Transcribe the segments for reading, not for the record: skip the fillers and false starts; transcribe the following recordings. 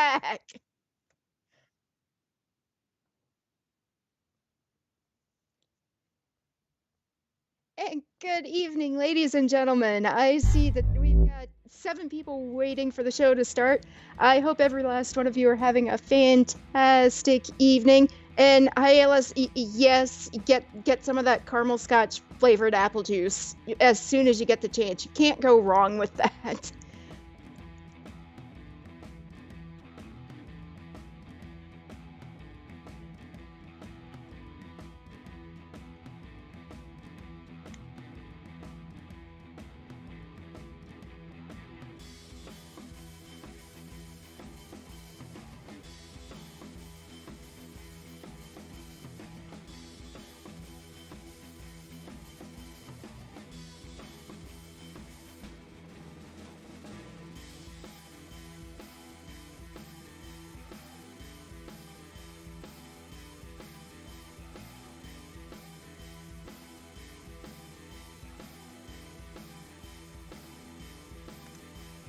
back. And good evening, ladies and gentlemen. I see that we've got 7 people waiting for the show to start. I hope every last one of you are having a fantastic evening. And ILS, yes, get some of that caramel scotch flavored apple juice as soon as you get the chance. You can't go wrong with that.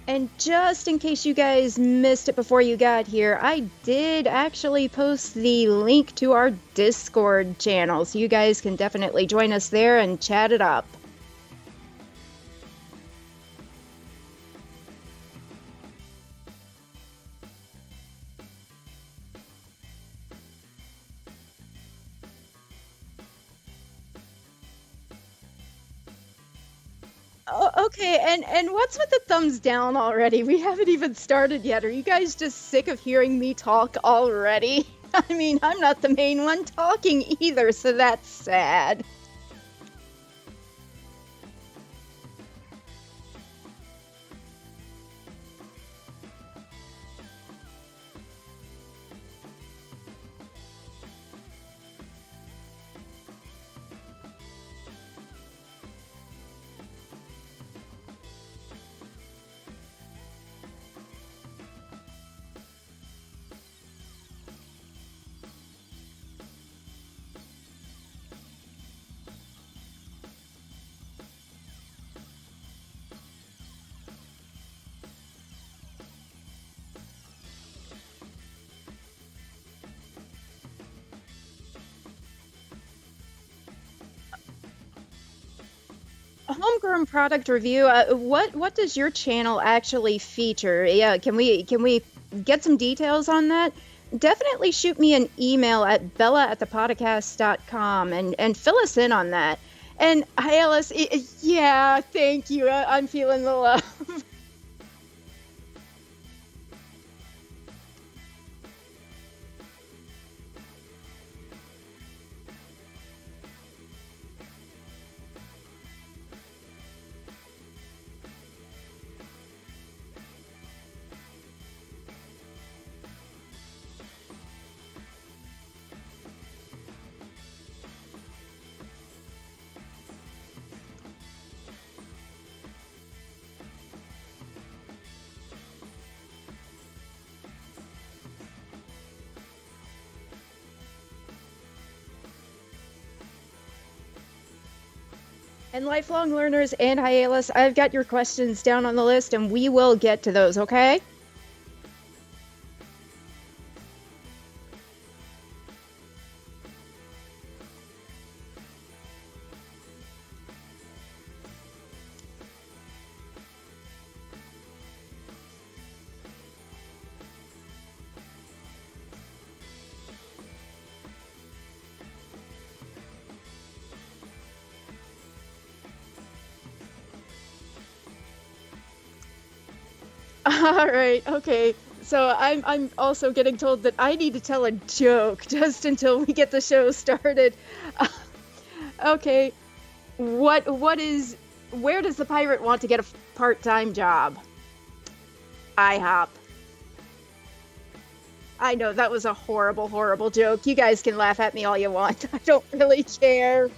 And just in case you guys missed it before you got here, I did actually post the link to our Discord channel, so you guys can definitely join us there and chat it up. Oh, okay, and what's with the thumbs down already? We haven't even started yet. Are you guys just sick of hearing me talk already? I mean, I'm not the main one talking either, so that's sad. Homegrown product review. What does your channel actually feature? Yeah, can we get some details on that? Definitely shoot me an email at bella@thepodcasts.com and fill us in on that. And hi, Alice. Yeah, thank you. I'm feeling the love. And lifelong learners and hi, Alice. I've got your questions down on the list, and we will get to those. Okay? All right, okay. So I'm also getting told that I need to tell a joke just until we get the show started. Okay, what is where does the pirate want to get a part-time job? IHOP. I know that was a horrible, horrible joke. You guys can laugh at me all you want. I don't really care.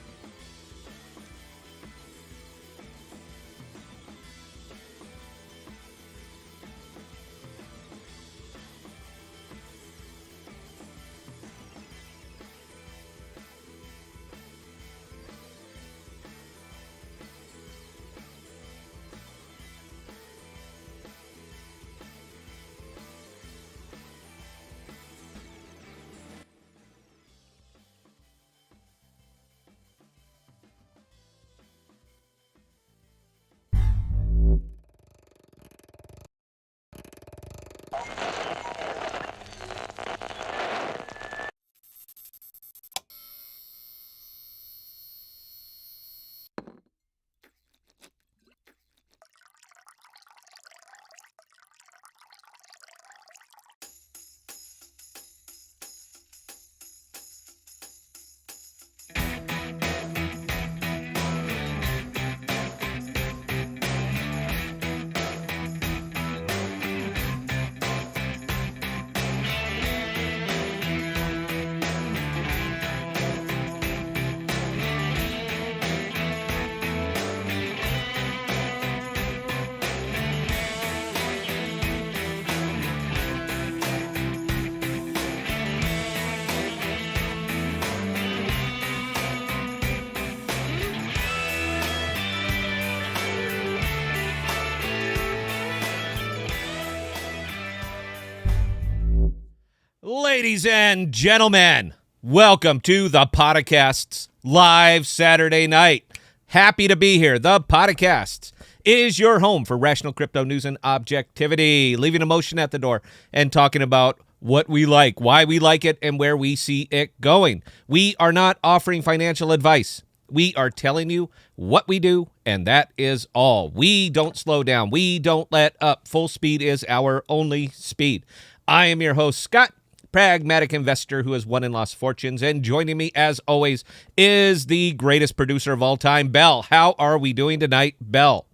Ladies and gentlemen, welcome to the Podocasts live Saturday night. Happy to be here. The Podocasts is your home for rational crypto news and objectivity, leaving emotion at the door and talking about what we like, why we like it, and where we see it going. We are not offering financial advice. We are telling you what we do, and that is all. We don't slow down. We don't let up. Full speed is our only speed. I am your host, Scott, pragmatic investor who has won and lost fortunes, and joining me, as always, is the greatest producer of all time, Belle. How are we doing tonight, Belle?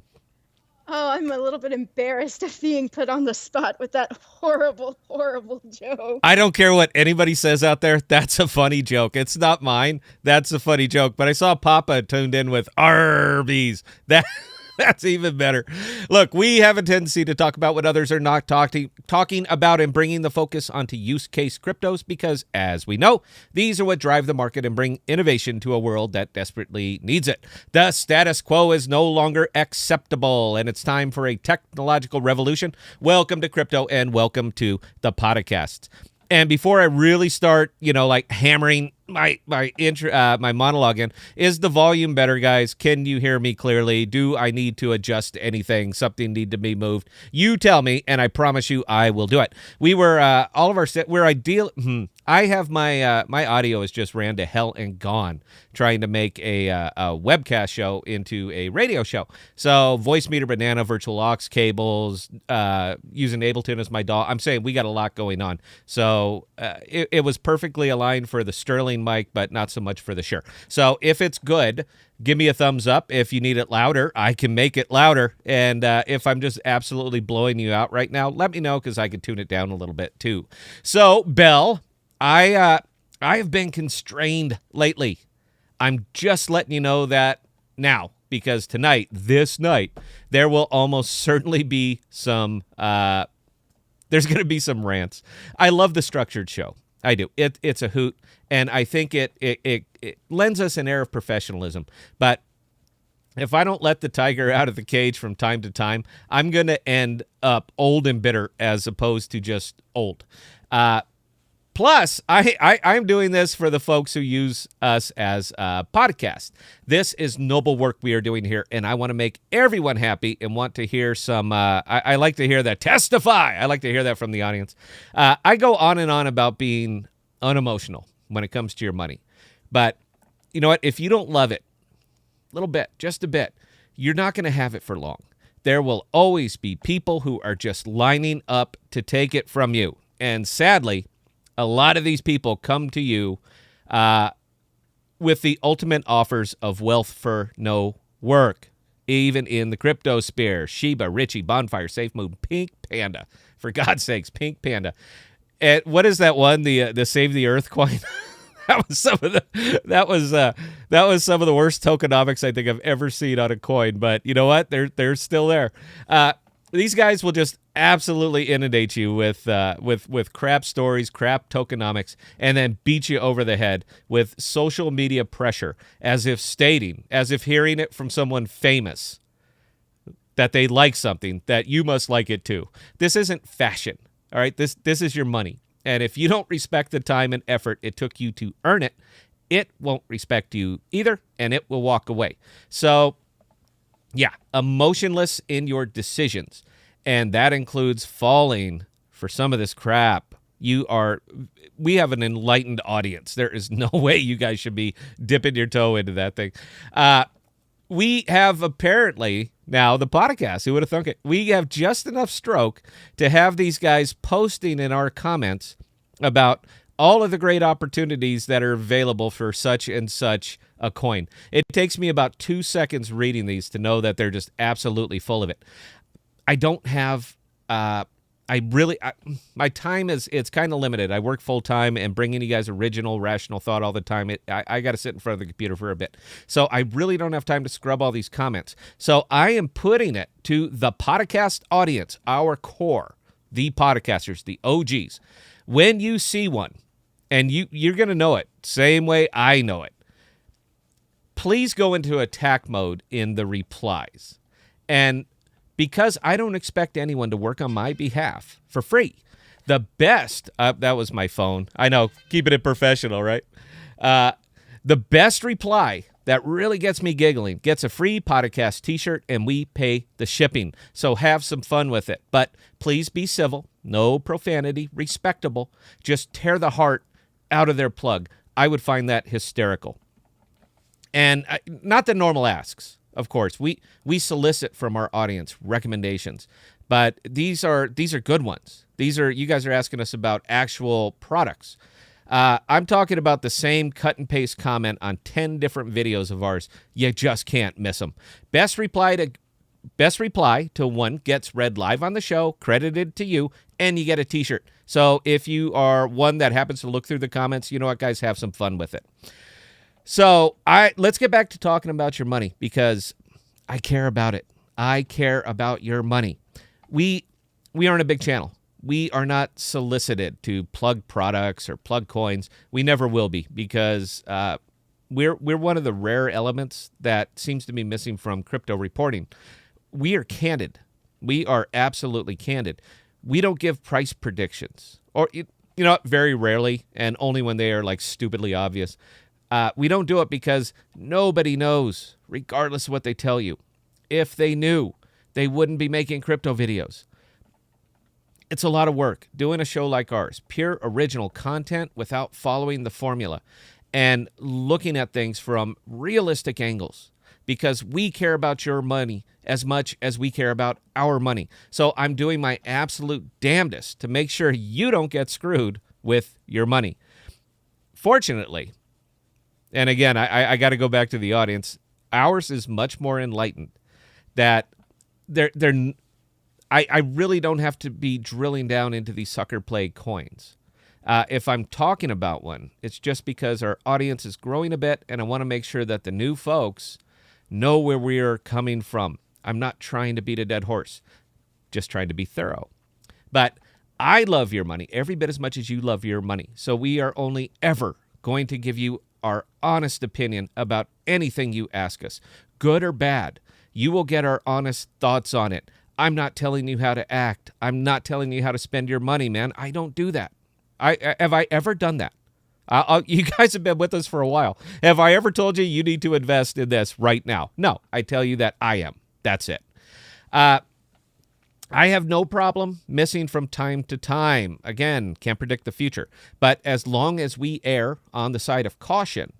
Oh, I'm a little bit embarrassed of being put on the spot with that horrible, horrible joke. I don't care what anybody says out there. That's a funny joke. It's not mine. That's a funny joke. But I saw Papa tuned in with Arby's. That's even better. Look, we have a tendency to talk about what others are not talking about and bringing the focus onto use case cryptos because, as we know, these are what drive the market and bring innovation to a world that desperately needs it. The status quo is no longer acceptable, and it's time for a technological revolution. Welcome to crypto, and welcome to the Podocasts. And before I really start, hammering my monologue in, is the volume better, guys? Can you hear me clearly? Do I need to adjust anything? Something need to be moved? You tell me, and I promise you I will do it. We were all of our set. We're ideal. I have my audio is just ran to hell and gone trying to make a webcast show into a radio show. So Voicemeeter Banana, virtual aux cables, using Ableton as my DAW. I'm saying we got a lot going on. So it was perfectly aligned for the Sterling mic, but not so much for the Shure. So if it's good, give me a thumbs up. If you need it louder, I can make it louder. And if I'm just absolutely blowing you out right now, let me know because I can tune it down a little bit too. So, Belle, I have been constrained lately. I'm just letting you know that now because this night, there will almost certainly be some, there's going to be some rants. I love the structured show. I do. It's a hoot, and I think it lends us an air of professionalism. But if I don't let the tiger out of the cage from time to time, I'm going to end up old and bitter as opposed to just old. Plus, I'm doing this for the folks who use us as a podcast. This is noble work we are doing here, and I want to make everyone happy and want to hear some, I like to hear that, testify. I like to hear that from the audience. I go on and on about being unemotional when it comes to your money. But you know what? If you don't love it, a little bit, just a bit, you're not going to have it for long. There will always be people who are just lining up to take it from you. And sadly, a lot of these people come to you with the ultimate offers of wealth for no work, even in the crypto sphere. Shiba, Richie, Bonfire, Safe Moon, Pink Panda. For God's sakes, Pink Panda. And what is that one? The Save the Earth coin. That was some of the worst tokenomics I think I've ever seen on a coin. But you know what? They're still there. These guys will just absolutely inundate you with crap stories, crap tokenomics, and then beat you over the head with social media pressure, as if hearing it from someone famous that they like something, that you must like it too. This isn't fashion, all right? This is your money. And if you don't respect the time and effort it took you to earn it, it won't respect you either, and it will walk away. So, yeah, emotionless in your decisions. And that includes falling for some of this crap. We have an enlightened audience. There is no way you guys should be dipping your toe into that thing. We have apparently now the podcast. Who would have thunk it? We have just enough stroke to have these guys posting in our comments about all of the great opportunities that are available for such and such a coin. It takes me about 2 seconds reading these to know that they're just absolutely full of it. I don't have, my time it's kind of limited. I work full time and bringing you guys original, rational thought all the time. I got to sit in front of the computer for a bit. So I really don't have time to scrub all these comments. So I am putting it to the podcast audience, our core, the podcasters, the OGs. When you see one, and you're going to know it, same way I know it, please go into attack mode in the replies. And because I don't expect anyone to work on my behalf for free, The best, that was my phone. I know, keeping it professional, right? The best reply that really gets me giggling gets a free podcast t-shirt, and we pay the shipping. So have some fun with it. But please be civil, no profanity, respectable. Just tear the heart out of their plug. I would find that hysterical. And not the normal asks, of course. We solicit from our audience recommendations, but these are good ones. You guys are asking us about actual products. I'm talking about the same cut and paste comment on 10 different videos of ours. You just can't miss them. Best reply to one gets read live on the show, credited to you, and you get a t-shirt. So if you are one that happens to look through the comments, you know what, guys, have some fun with it. So let's get back to talking about your money, because I care about it. I care about your money. We aren't a big channel. We are not solicited to plug products or plug coins. We never will be, because we're one of the rare elements that seems to be missing from crypto reporting. We are candid. We are absolutely candid. We don't give price predictions, or very rarely, and only when they are like stupidly obvious. We don't do it because nobody knows, regardless of what they tell you. If they knew, they wouldn't be making crypto videos. It's a lot of work doing a show like ours, pure original content without following the formula and looking at things from realistic angles, because we care about your money as much as we care about our money. So I'm doing my absolute damnedest to make sure you don't get screwed with your money. Fortunately, and again, I got to go back to the audience, ours is much more enlightened, that I really don't have to be drilling down into these sucker play coins. If I'm talking about one, it's just because our audience is growing a bit, and I want to make sure that the new folks know where we are coming from. I'm not trying to beat a dead horse, just trying to be thorough. But I love your money every bit as much as you love your money. So we are only ever going to give you our honest opinion about anything you ask us, good or bad. You will get our honest thoughts on it. I'm not telling you how to act. I'm not telling you how to spend your money, man. I don't do that. Have I ever done that? You guys have been with us for a while. Have I ever told you need to invest in this right now? No, I tell you that I am. That's it. I have no problem missing from time to time. Again, can't predict the future. But as long as we err on the side of caution,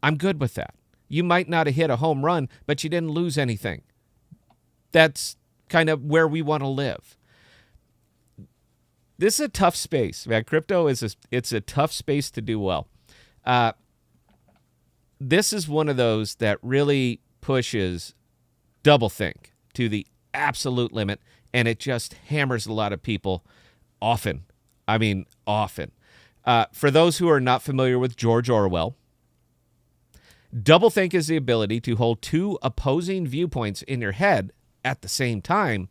I'm good with that. You might not have hit a home run, but you didn't lose anything. That's kind of where we want to live. This is a tough space, man. Crypto it's a tough space to do well. This is one of those that really pushes Doublethink to the absolute limit, and it just hammers a lot of people often. I mean, often. For those who are not familiar with George Orwell, Doublethink is the ability to hold two opposing viewpoints in your head at the same time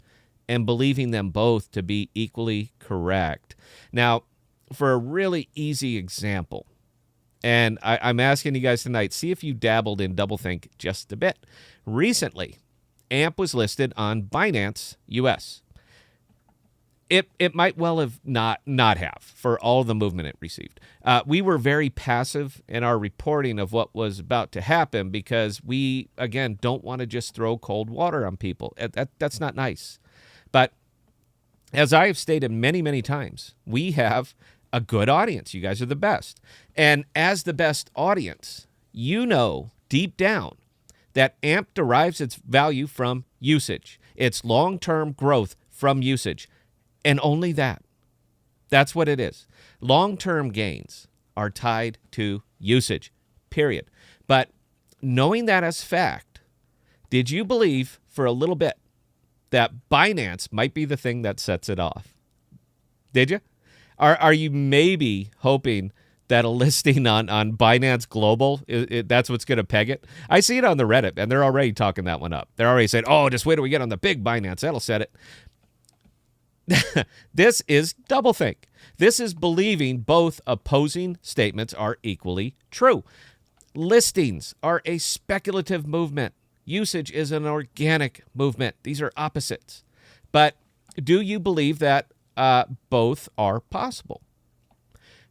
and believing them both to be equally correct. Now, for a really easy example, and I'm asking you guys tonight, see if you dabbled in Doublethink just a bit. Recently, AMP was listed on Binance US. It might well have not have for all the movement it received. We were very passive in our reporting of what was about to happen because we, again, don't want to just throw cold water on people. That's not nice. But as I have stated many, many times, we have a good audience. You guys are the best. And as the best audience, you know deep down that AMP derives its value from usage, its long-term growth from usage. And only that. That's what it is. Long-term gains are tied to usage, period. But knowing that as fact, did you believe for a little bit that Binance might be the thing that sets it off? Did you? Are you maybe hoping that a listing on Binance Global, that's what's going to peg it? I see it on the Reddit, and they're already talking that one up. They're already saying, oh, just wait till we get on the big Binance. That'll set it. This is Doublethink. This is believing both opposing statements are equally true. Listings are a speculative movement. Usage is an organic movement. These are opposites. But do you believe that both are possible.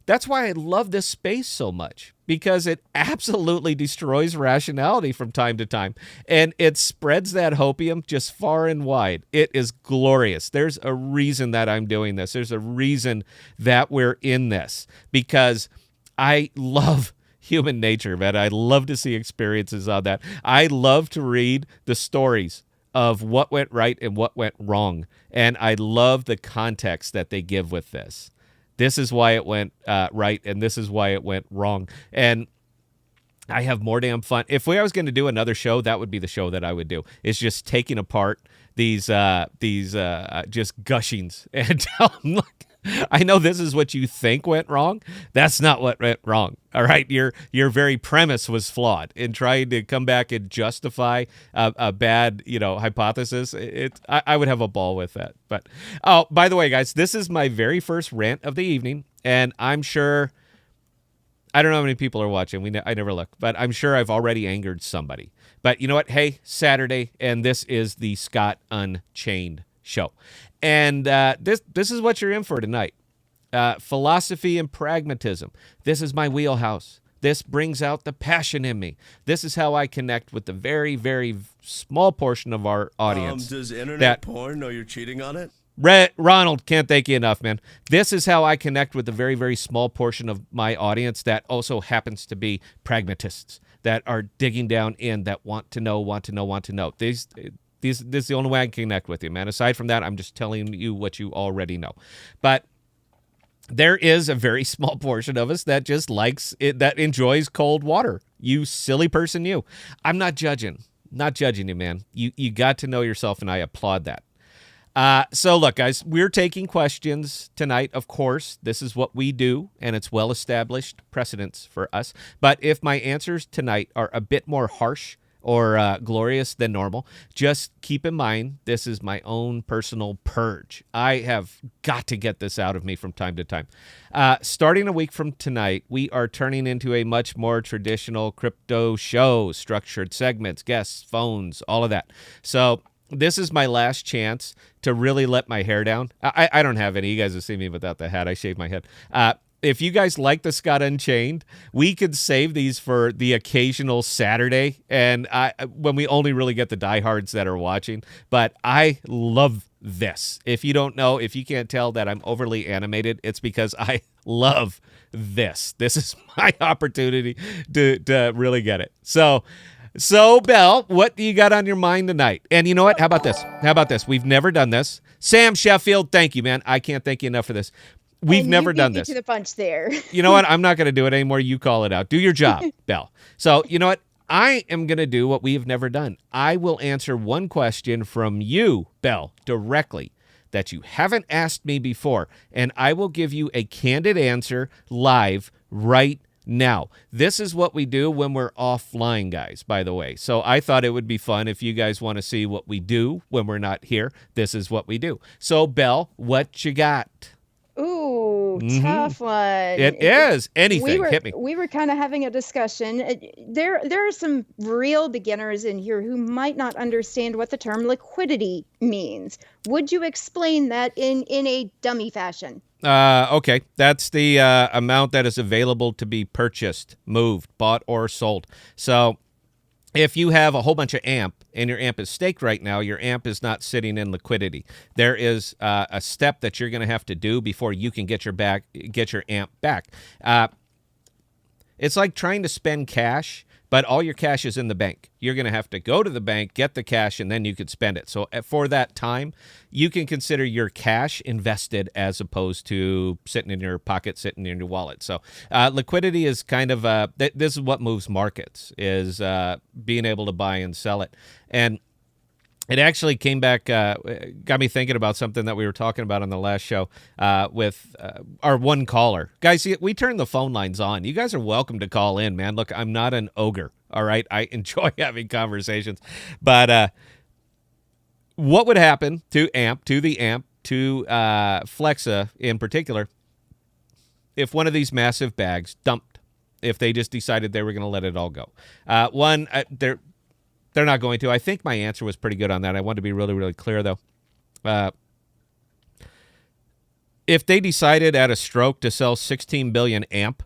That's why I love this space so much, because it absolutely destroys rationality from time to time, and it spreads that hopium just far and wide. It is glorious. There's a reason that I'm doing this. There's a reason that we're in this, because I love human nature, man. I love to see experiences on that. I love to read the stories of what went right and what went wrong, and I love the context that they give with this. This is why it went right, and this is why it went wrong. And I have more damn fun. If I was going to do another show, that would be the show that I would do. It's just taking apart these just gushings and tell them, look, I know this is what you think went wrong. That's not what went wrong. All right, your very premise was flawed in trying to come back and justify a bad hypothesis. I would have a ball with that. But oh, by the way, guys, this is my very first rant of the evening, and I'm sure I don't know how many people are watching. I never look, but I'm sure I've already angered somebody. But you know what? Hey, Saturday, and this is the Scott Unchained show. And this is what you're in for tonight. Philosophy and pragmatism. This is my wheelhouse. This brings out the passion in me. This is how I connect with the very, very small portion of our audience. Does internet porn know you're cheating on it? Ronald, can't thank you enough, man. This is how I connect with the very, very small portion of my audience that also happens to be pragmatists, that are digging down in, that want to know. This is the only way I can connect with you, man. Aside from that, I'm just telling you what you already know. But there is a very small portion of us that just likes it, that enjoys cold water. You silly person, you. I'm not judging. Not judging you, man. You got to know yourself, and I applaud that. So look, guys, we're taking questions tonight. Of course, this is what we do, and it's well-established precedents for us. But if my answers tonight are a bit more harsh or glorious than normal, just keep in mind this is my own personal purge. I have got to get this out of me from time to time. Starting a week from tonight, we are turning into a much more traditional crypto show, structured segments, guests, phones, all of that. So this is my last chance to really let my hair down. I don't have any. You guys have seen me without the hat. I shave my head. If you guys like the Scott Unchained, we could save these for the occasional Saturday, and when we only really get the diehards that are watching. But I love this. If you don't know, if you can't tell that I'm overly animated, it's because I love this. This is my opportunity to really get it. So, Belle, what do you got on your mind tonight? And you know what? How about this? We've never done this. Sam Sheffield, thank you, man. I can't thank you enough for this. We've never done this. To the punch there. You know what? I'm not going to do it anymore. You call it out. Do your job, Belle. So, you know what? I am going to do what we have never done. I will answer one question from you, Belle, directly that you haven't asked me before, and I will give you a candid answer live right now. This is what we do when we're offline, guys, by the way. So I thought it would be fun if you guys want to see what we do when we're not here. This is what we do. So, Belle, what you got? Ooh, tough one. It is. Anything. Hit me. We were kind of having a discussion. There are some real beginners in here who might not understand what the term liquidity means. Would you explain that in a dummy fashion? Okay. That's the amount that is available to be purchased, moved, bought, or sold. So if you have a whole bunch of AMP and your AMP is staked right now, your AMP is not sitting in liquidity. There is a step that you're going to have to do before you can get your AMP back. It's like trying to spend cash, but all your cash is in the bank. You're going to have to go to the bank, get the cash, and then you could spend it. So for that time, you can consider your cash invested as opposed to sitting in your pocket, sitting in your wallet. So liquidity is kind of this is what moves markets, is being able to buy and sell it. And it actually came back, got me thinking about something that we were talking about on the last show with our one caller. Guys, we turned the phone lines on. You guys are welcome to call in, man. Look, I'm not an ogre, all right? I enjoy having conversations. But what would happen to the AMP, to Flexa in particular, if one of these massive bags dumped, if they just decided they were going to let it all go? They're not going to. I think my answer was pretty good on that. I wanted to be really, really clear, though. if they decided at a stroke to sell 16 billion amp,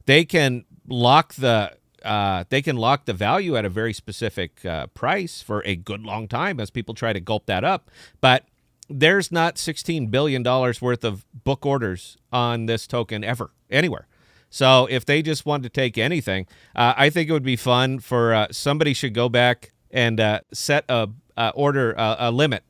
they can lock the value at a very specific price for a good long time as people try to gulp that up. But there's not $16 billion worth of book orders on this token ever, anywhere. So if they just want to take anything, I think it would be fun for somebody should go back and set a limit,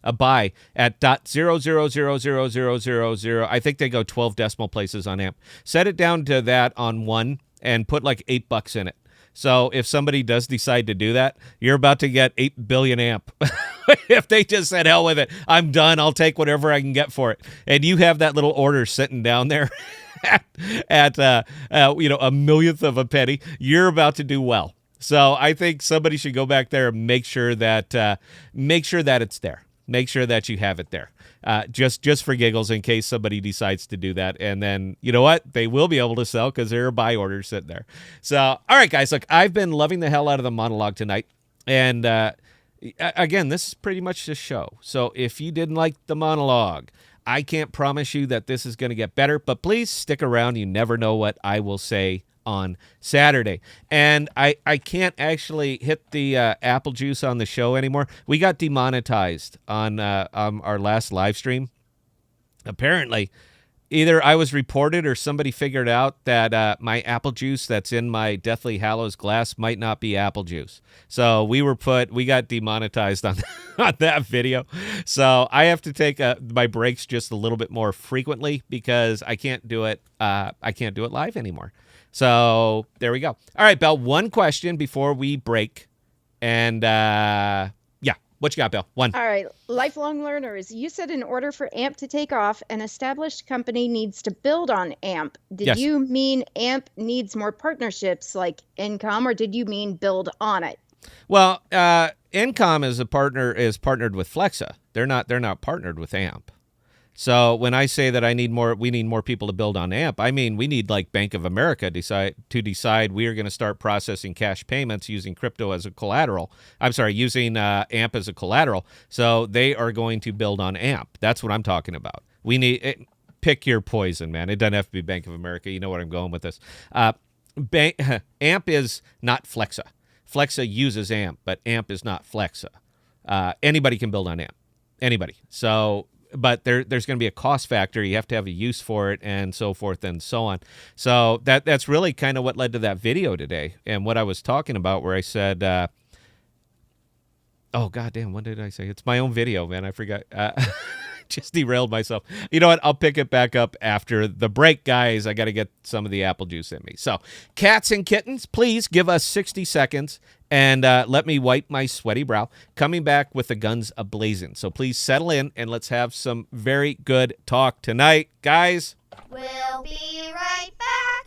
a buy at .0000000. I think they go 12 decimal places on AMP. Set it down to that on one and put like $8 in it. So if somebody does decide to do that, you're about to get 8 billion AMP. If they just said, hell with it, I'm done, I'll take whatever I can get for it. And you have that little order sitting down there at a millionth of a penny, you're about to do well. So I think somebody should go back there and make sure that it's there. Make sure that you have it there. Just for giggles, in case somebody decides to do that. And then, you know what? They will be able to sell because there are buy orders sitting there. So, all right, guys, look, I've been loving the hell out of the monologue tonight. And again, this is pretty much the show. So if you didn't like the monologue, I can't promise you that this is going to get better, but please stick around. You never know what I will say on Saturday. And I can't actually hit the apple juice on the show anymore. We got demonetized on our last live stream. Apparently, either I was reported or somebody figured out that my apple juice that's in my Deathly Hallows glass might not be apple juice. So we got demonetized on that video. So I have to take my breaks just a little bit more frequently because I can't do it. I can't do it live anymore. So there we go. All right, Belle, one question before we break. And what you got, Bill? One. All right, lifelong learners. You said in order for AMP to take off, an established company needs to build on AMP. Did you mean AMP needs more partnerships like Income, or did you mean build on it? Well, Income is partnered with Flexa. They're not partnered with AMP. So when I say that we need more people to build on AMP, I mean we need like Bank of America to decide we are going to start processing cash payments using crypto as a collateral. I'm sorry, using AMP as a collateral. So they are going to build on AMP. That's what I'm talking about. We need pick your poison, man. It doesn't have to be Bank of America. You know where I'm going with this. AMP is not Flexa. Flexa uses AMP, but AMP is not Flexa. Anybody can build on AMP. Anybody. So. But there's going to be a cost factor. You have to have a use for it and so forth and so on. So that's really kind of what led to that video today and what I was talking about where I said, oh, goddamn, what did I say? It's my own video, man. I forgot. Just derailed myself. You know what? I'll pick it back up after the break, guys. I got to get some of the apple juice in me. So, cats and kittens, please give us 60 seconds and let me wipe my sweaty brow. Coming back with the guns ablazing. So, please settle in and let's have some very good talk tonight, guys. We'll be right back.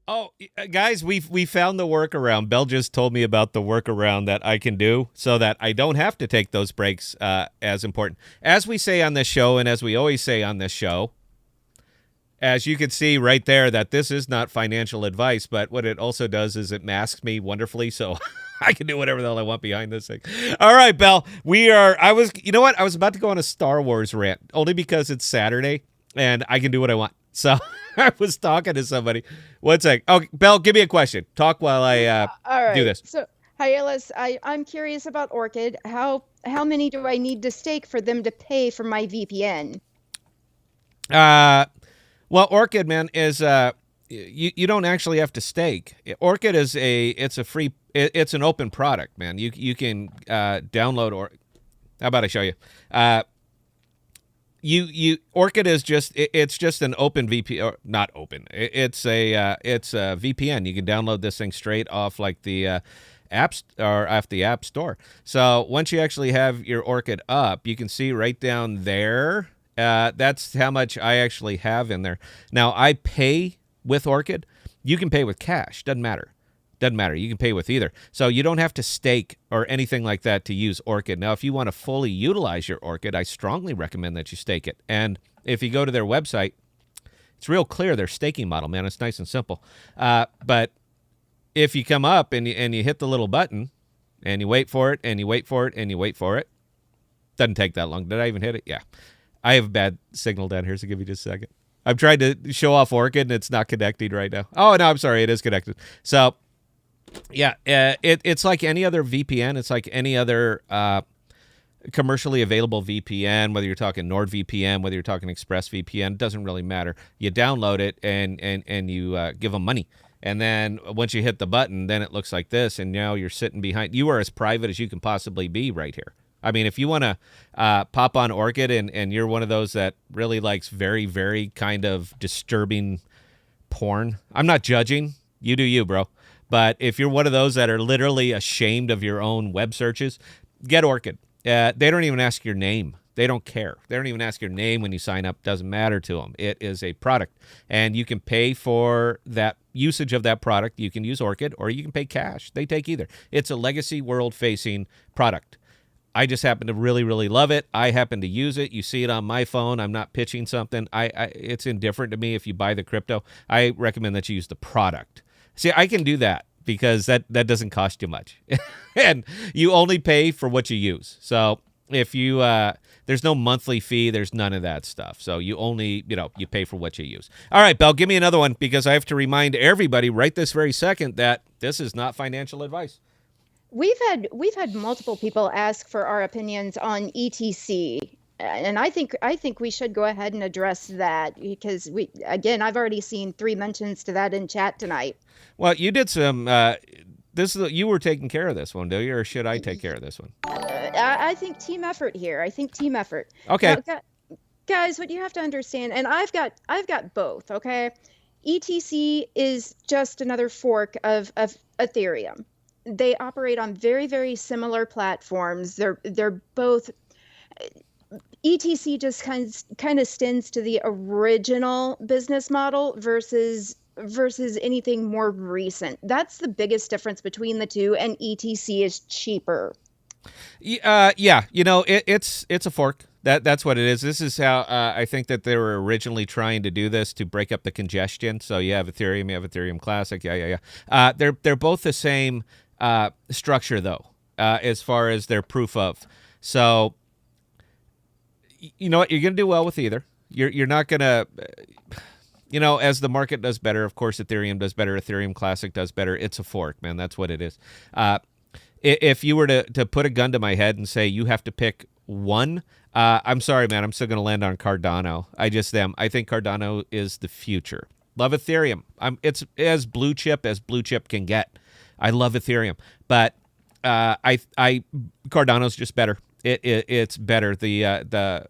Oh, guys, we found the workaround. Belle just told me about the workaround that I can do so that I don't have to take those breaks as important. As we say on this show, and as we always say on this show, as you can see right there, that this is not financial advice, but what it also does is it masks me wonderfully, so I can do whatever the hell I want behind this thing. All right, Belle, you know what? I was about to go on a Star Wars rant, only because it's Saturday, and I can do what I want. So I was talking to somebody. One sec. Oh, Belle, give me a question. Talk while I All right. do this. So Hi, Alice. I'm curious about Orchid. How many do I need to stake for them to pay for my VPN? Well, Orchid, man, is you don't actually have to stake. Orchid is it's a free, it's an open product, man. You can download, or how about I show you? Orchid is it's just an open VPN, or not open. It's a VPN. You can download this thing straight off like the apps or off the App Store. So once you actually have your Orchid up, you can see right down there. That's how much I actually have in there. Now, I pay with Orchid. You can pay with cash. Doesn't matter. Doesn't matter. You can pay with either. So you don't have to stake or anything like that to use Orchid. Now, if you want to fully utilize your Orchid, I strongly recommend that you stake it. And if you go to their website, it's real clear, their staking model, man. It's nice and simple. But if you come up and you hit the little button and you wait for it and you wait for it and you wait for it, doesn't take that long. Did I even hit it? Yeah. I have a bad signal down here, so give me just a second. I'm trying to show off Orchid, and it's not connecting right now. Oh, no, I'm sorry. It is connected. So, yeah, it's like any other VPN. It's like any other commercially available VPN, whether you're talking NordVPN, whether you're talking ExpressVPN, it doesn't really matter. You download it, and you give them money. And then once you hit the button, then it looks like this, and now you're sitting behind. You are as private as you can possibly be right here. I mean, if you want to pop on Orchid and you're one of those that really likes very, very kind of disturbing porn, I'm not judging. You do you, bro. But if you're one of those that are literally ashamed of your own web searches, get Orchid. They don't even ask your name. They don't care. They don't even ask your name when you sign up. Doesn't matter to them. It is a product. And you can pay for that usage of that product. You can use Orchid or you can pay cash. They take either. It's a legacy world-facing product. I just happen to really, really love it. I happen to use it. You see it on my phone. I'm not pitching something. It's indifferent to me if you buy the crypto. I recommend that you use the product. See, I can do that because that doesn't cost you much. And you only pay for what you use. So if you there's no monthly fee, there's none of that stuff. So you only, you pay for what you use. All right, Belle, give me another one because I have to remind everybody right this very second that this is not financial advice. We've had multiple people ask for our opinions on ETC, and I think we should go ahead and address that because I've already seen 3 mentions to that in chat tonight. Well, you did some. You were taking care of this one, do you, or should I take care of this one? I think team effort here. I think team effort. Okay. Now, guys, what you have to understand, and I've got both. Okay, ETC is just another fork of Ethereum. They operate on very, very similar platforms. They're both. ETC just kind of stands to the original business model versus anything more recent. That's the biggest difference between the two, and ETC is cheaper. Yeah, it's a fork. That's what it is. This is how I think that they were originally trying to do this to break up the congestion. So you have Ethereum, you have Ethereum Classic. Yeah. They're both the same structure though, as far as their proof of. So you know what, you're gonna do well with either. You're not gonna, as the market does better. Of course, Ethereum does better. Ethereum Classic does better. It's a fork, man. That's what it is. If you were to put a gun to my head and say you have to pick one, I'm sorry, man. I'm still gonna land on Cardano. I think Cardano is the future. Love Ethereum. It's as blue chip can get. I love Ethereum, but Cardano's just better. It's better. The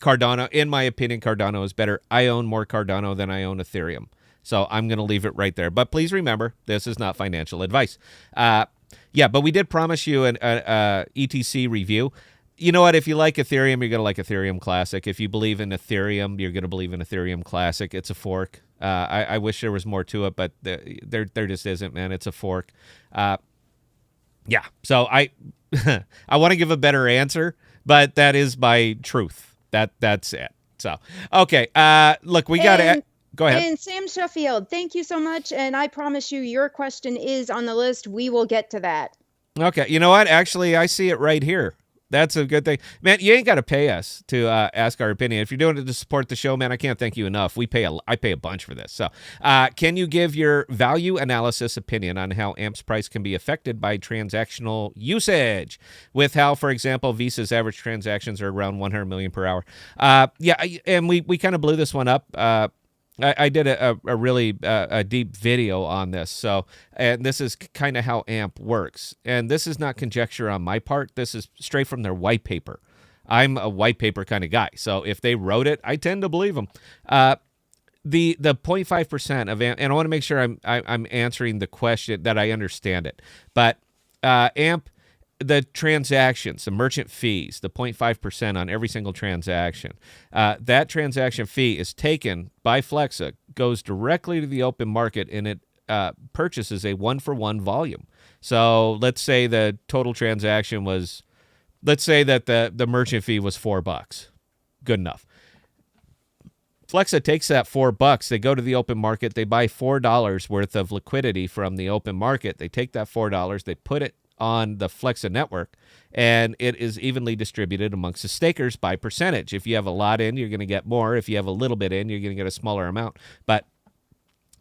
Cardano, in my opinion, Cardano is better. I own more Cardano than I own Ethereum, so I'm going to leave it right there. But please remember, this is not financial advice. But we did promise you an ETC review. You know what? If you like Ethereum, you're going to like Ethereum Classic. If you believe in Ethereum, you're going to believe in Ethereum Classic. It's a fork. I wish there was more to it, but there just isn't, man. It's a fork. So I want to give a better answer, but that is my truth. That's it. So, okay. Look, we got to go ahead. And Sam Sheffield, thank you so much. And I promise you, your question is on the list. We will get to that. Okay. You know what? Actually, I see it right here. That's a good thing. Man, you ain't got to pay us to ask our opinion. If you're doing it to support the show, man, I can't thank you enough. I pay a bunch for this. So can you give your value analysis opinion on how AMP's price can be affected by transactional usage? With how, for example, Visa's average transactions are around 100 million per hour. And we kind of blew this one up. I did a really deep video on this. So, and this is kind of how AMP works. And this is not conjecture on my part. This is straight from their white paper. I'm a white paper kind of guy. So if they wrote it, I tend to believe them. The 0.5% of AMP, and I want to make sure I'm answering the question that I understand it. But AMP, the transactions, the merchant fees, the 0.5% on every single transaction, that transaction fee is taken by Flexa, goes directly to the open market, and it purchases a one-for-one volume. So let's say the total transaction was, let's say that the merchant fee was $4. Good enough. Flexa takes that $4. They go to the open market. They buy $4 worth of liquidity from the open market. They take that $4. They put it on the Flexa network, and it is evenly distributed amongst the stakers by percentage. If you have a lot in, you're going to get more. If you have a little bit in, you're going to get a smaller amount. But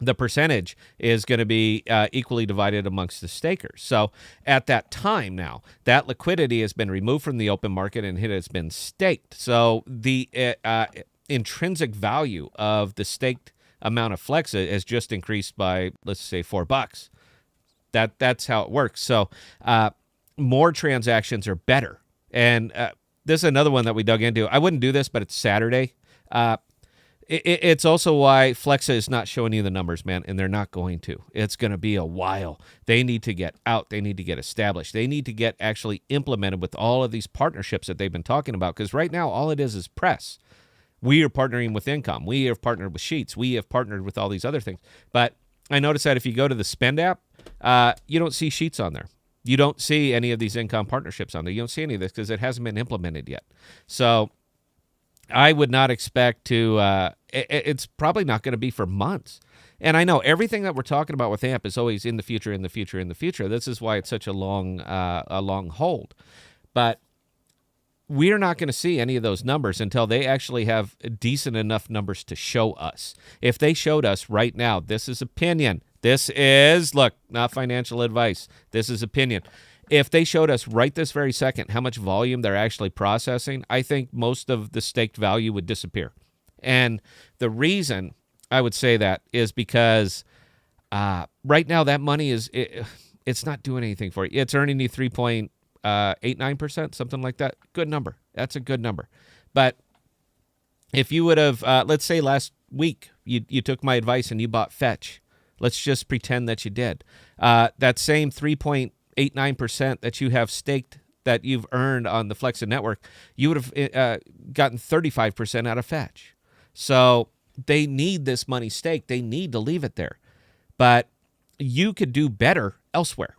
the percentage is going to be equally divided amongst the stakers. So at that time now, that liquidity has been removed from the open market and it has been staked. So the intrinsic value of the staked amount of Flexa has just increased by, let's say, $4. That's how it works. So more transactions are better. And this is another one that we dug into. I wouldn't do this, but it's Saturday. It's also why Flexa is not showing you the numbers, man, and they're not going to. It's going to be a while. They need to get out. They need to get established. They need to get actually implemented with all of these partnerships that they've been talking about, because right now all it is press. We are partnering with Income. We have partnered with Sheets. We have partnered with all these other things. But I noticed that if you go to the Spend app, you don't see Sheets on there. You don't see any of these Income partnerships on there. You don't see any of this because it hasn't been implemented yet. So I would not expect to, it's probably not going to be for months. And I know everything that we're talking about with AMP is always in the future, in the future, in the future. This is why it's such a long hold. But we're not going to see any of those numbers until they actually have decent enough numbers to show us. If they showed us right now, this is opinion. This is, look, not financial advice. This is opinion. If they showed us right this very second how much volume they're actually processing, I think most of the staked value would disappear. And the reason I would say that is because right now that money it's not doing anything for you. It's earning you 3.89%, something like that. Good number. That's a good number. But if you would have, let's say last week, you took my advice and you bought Fetch. Let's just pretend that you did. That same 3.89% that you have staked, that you've earned on the Flexa network, you would have gotten 35% out of Fetch. So they need this money staked. They need to leave it there. But you could do better elsewhere.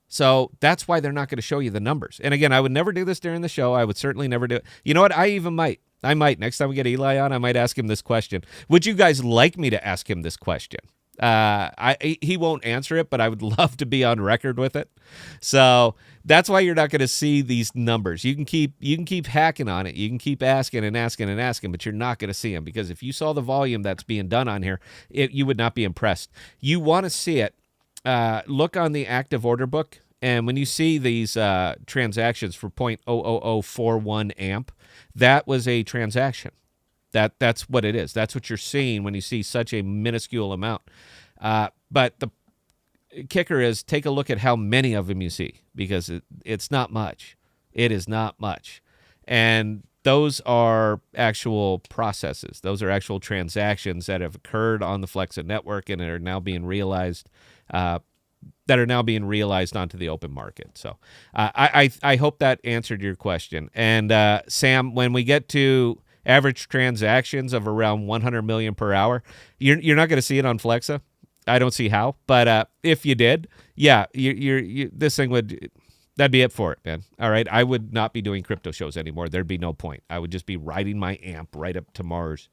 So that's why they're not going to show you the numbers. And again, I would never do this during the show. I would certainly never do it. You know what? I might. Next time we get Eli on, I might ask him this question. Would you guys like me to ask him this question? He won't answer it, but I would love to be on record with it. So that's why you're not going to see these numbers. You can keep hacking on it. You can keep asking and asking and asking, but you're not going to see them, because if you saw the volume that's being done on here, you would not be impressed. You want to see it. Look on the active order book, and when you see these transactions for 0.00041 amp, that was a transaction. That's what it is. That's what you're seeing when you see such a minuscule amount. But the kicker is, take a look at how many of them you see, because it's not much. It is not much. And those are actual processes. Those are actual transactions that have occurred on the Flexa network and are now being realized onto the open market. So I hope that answered your question. And Sam, when we get to average transactions of around 100 million per hour, you're not going to see it on Flexa. I don't see how, but if you did, yeah, this thing that'd be it for it, man. All right, I would not be doing crypto shows anymore. There'd be no point. I would just be riding my amp right up to Mars.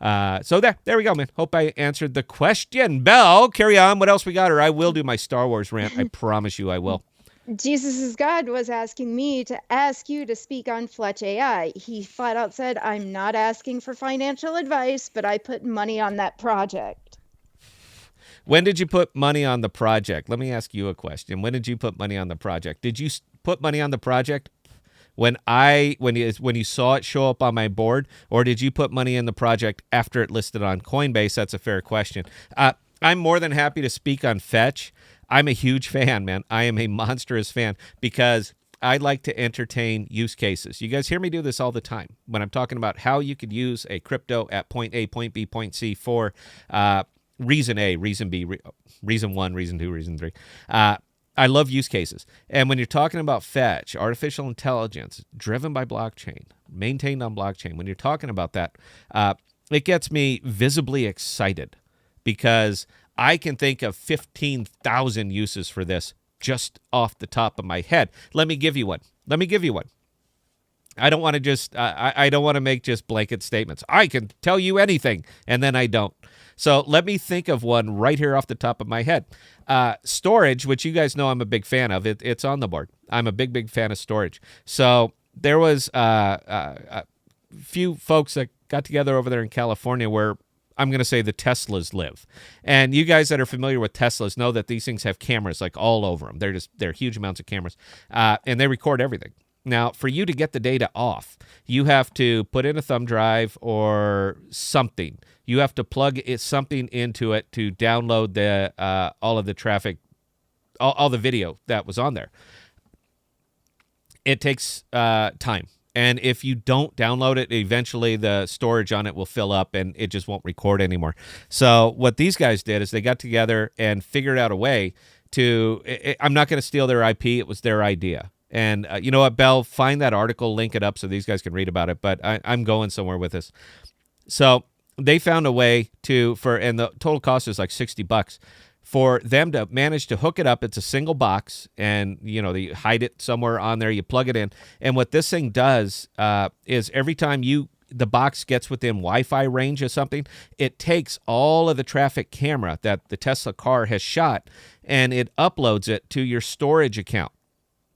So there we go, man. Hope I answered the question. Bell, carry on. What else we got? Or I will do my Star Wars rant. I promise you I will. Jesus' God was asking me to ask you to speak on Fletch AI. He flat out said, I'm not asking for financial advice, but I put money on that project. When did you put money on the project? Let me ask you a question. When did you put money on the project? Did you put money on the project when you saw it show up on my board, or did you put money in the project after it listed on Coinbase? That's a fair question. I'm more than happy to speak on Fetch. I'm a huge fan, man. I am a monstrous fan because I like to entertain use cases. You guys hear me do this all the time when I'm talking about how you could use a crypto at point A, point B, point C for reason A, reason B, reason 1, reason 2, reason 3. I love use cases. And when you're talking about Fetch, artificial intelligence, driven by blockchain, maintained on blockchain, when you're talking about that, it gets me visibly excited because I can think of 15,000 uses for this just off the top of my head. Let me give you one. I don't want to just I don't want to make just blanket statements. I can tell you anything, and then I don't. So let me think of one right here off the top of my head. Storage, which you guys know I'm a big fan of. It's on the board. I'm a big fan of storage. So there was a few folks that got together over there in California where I'm going to say the Teslas live. And you guys that are familiar with Teslas know that these things have cameras like all over them. They're huge amounts of cameras, and they record everything. Now, for you to get the data off, you have to put in a thumb drive or something. You have to plug something into it to download the all of the traffic, all the video that was on there. It takes time. And if you don't download it, eventually the storage on it will fill up and it just won't record anymore. So what these guys did is they got together and figured out a way to, I'm not going to steal their IP. It was their idea. And you know what, Bell, find that article, link it up so these guys can read about it. But I'm going somewhere with this. So they found a way and the total cost is like $60 for them to manage to hook it up. It's a single box, and you hide it somewhere on there. You plug it in, and what this thing does is every time the box gets within Wi-Fi range of something, it takes all of the traffic camera that the Tesla car has shot, and it uploads it to your storage account.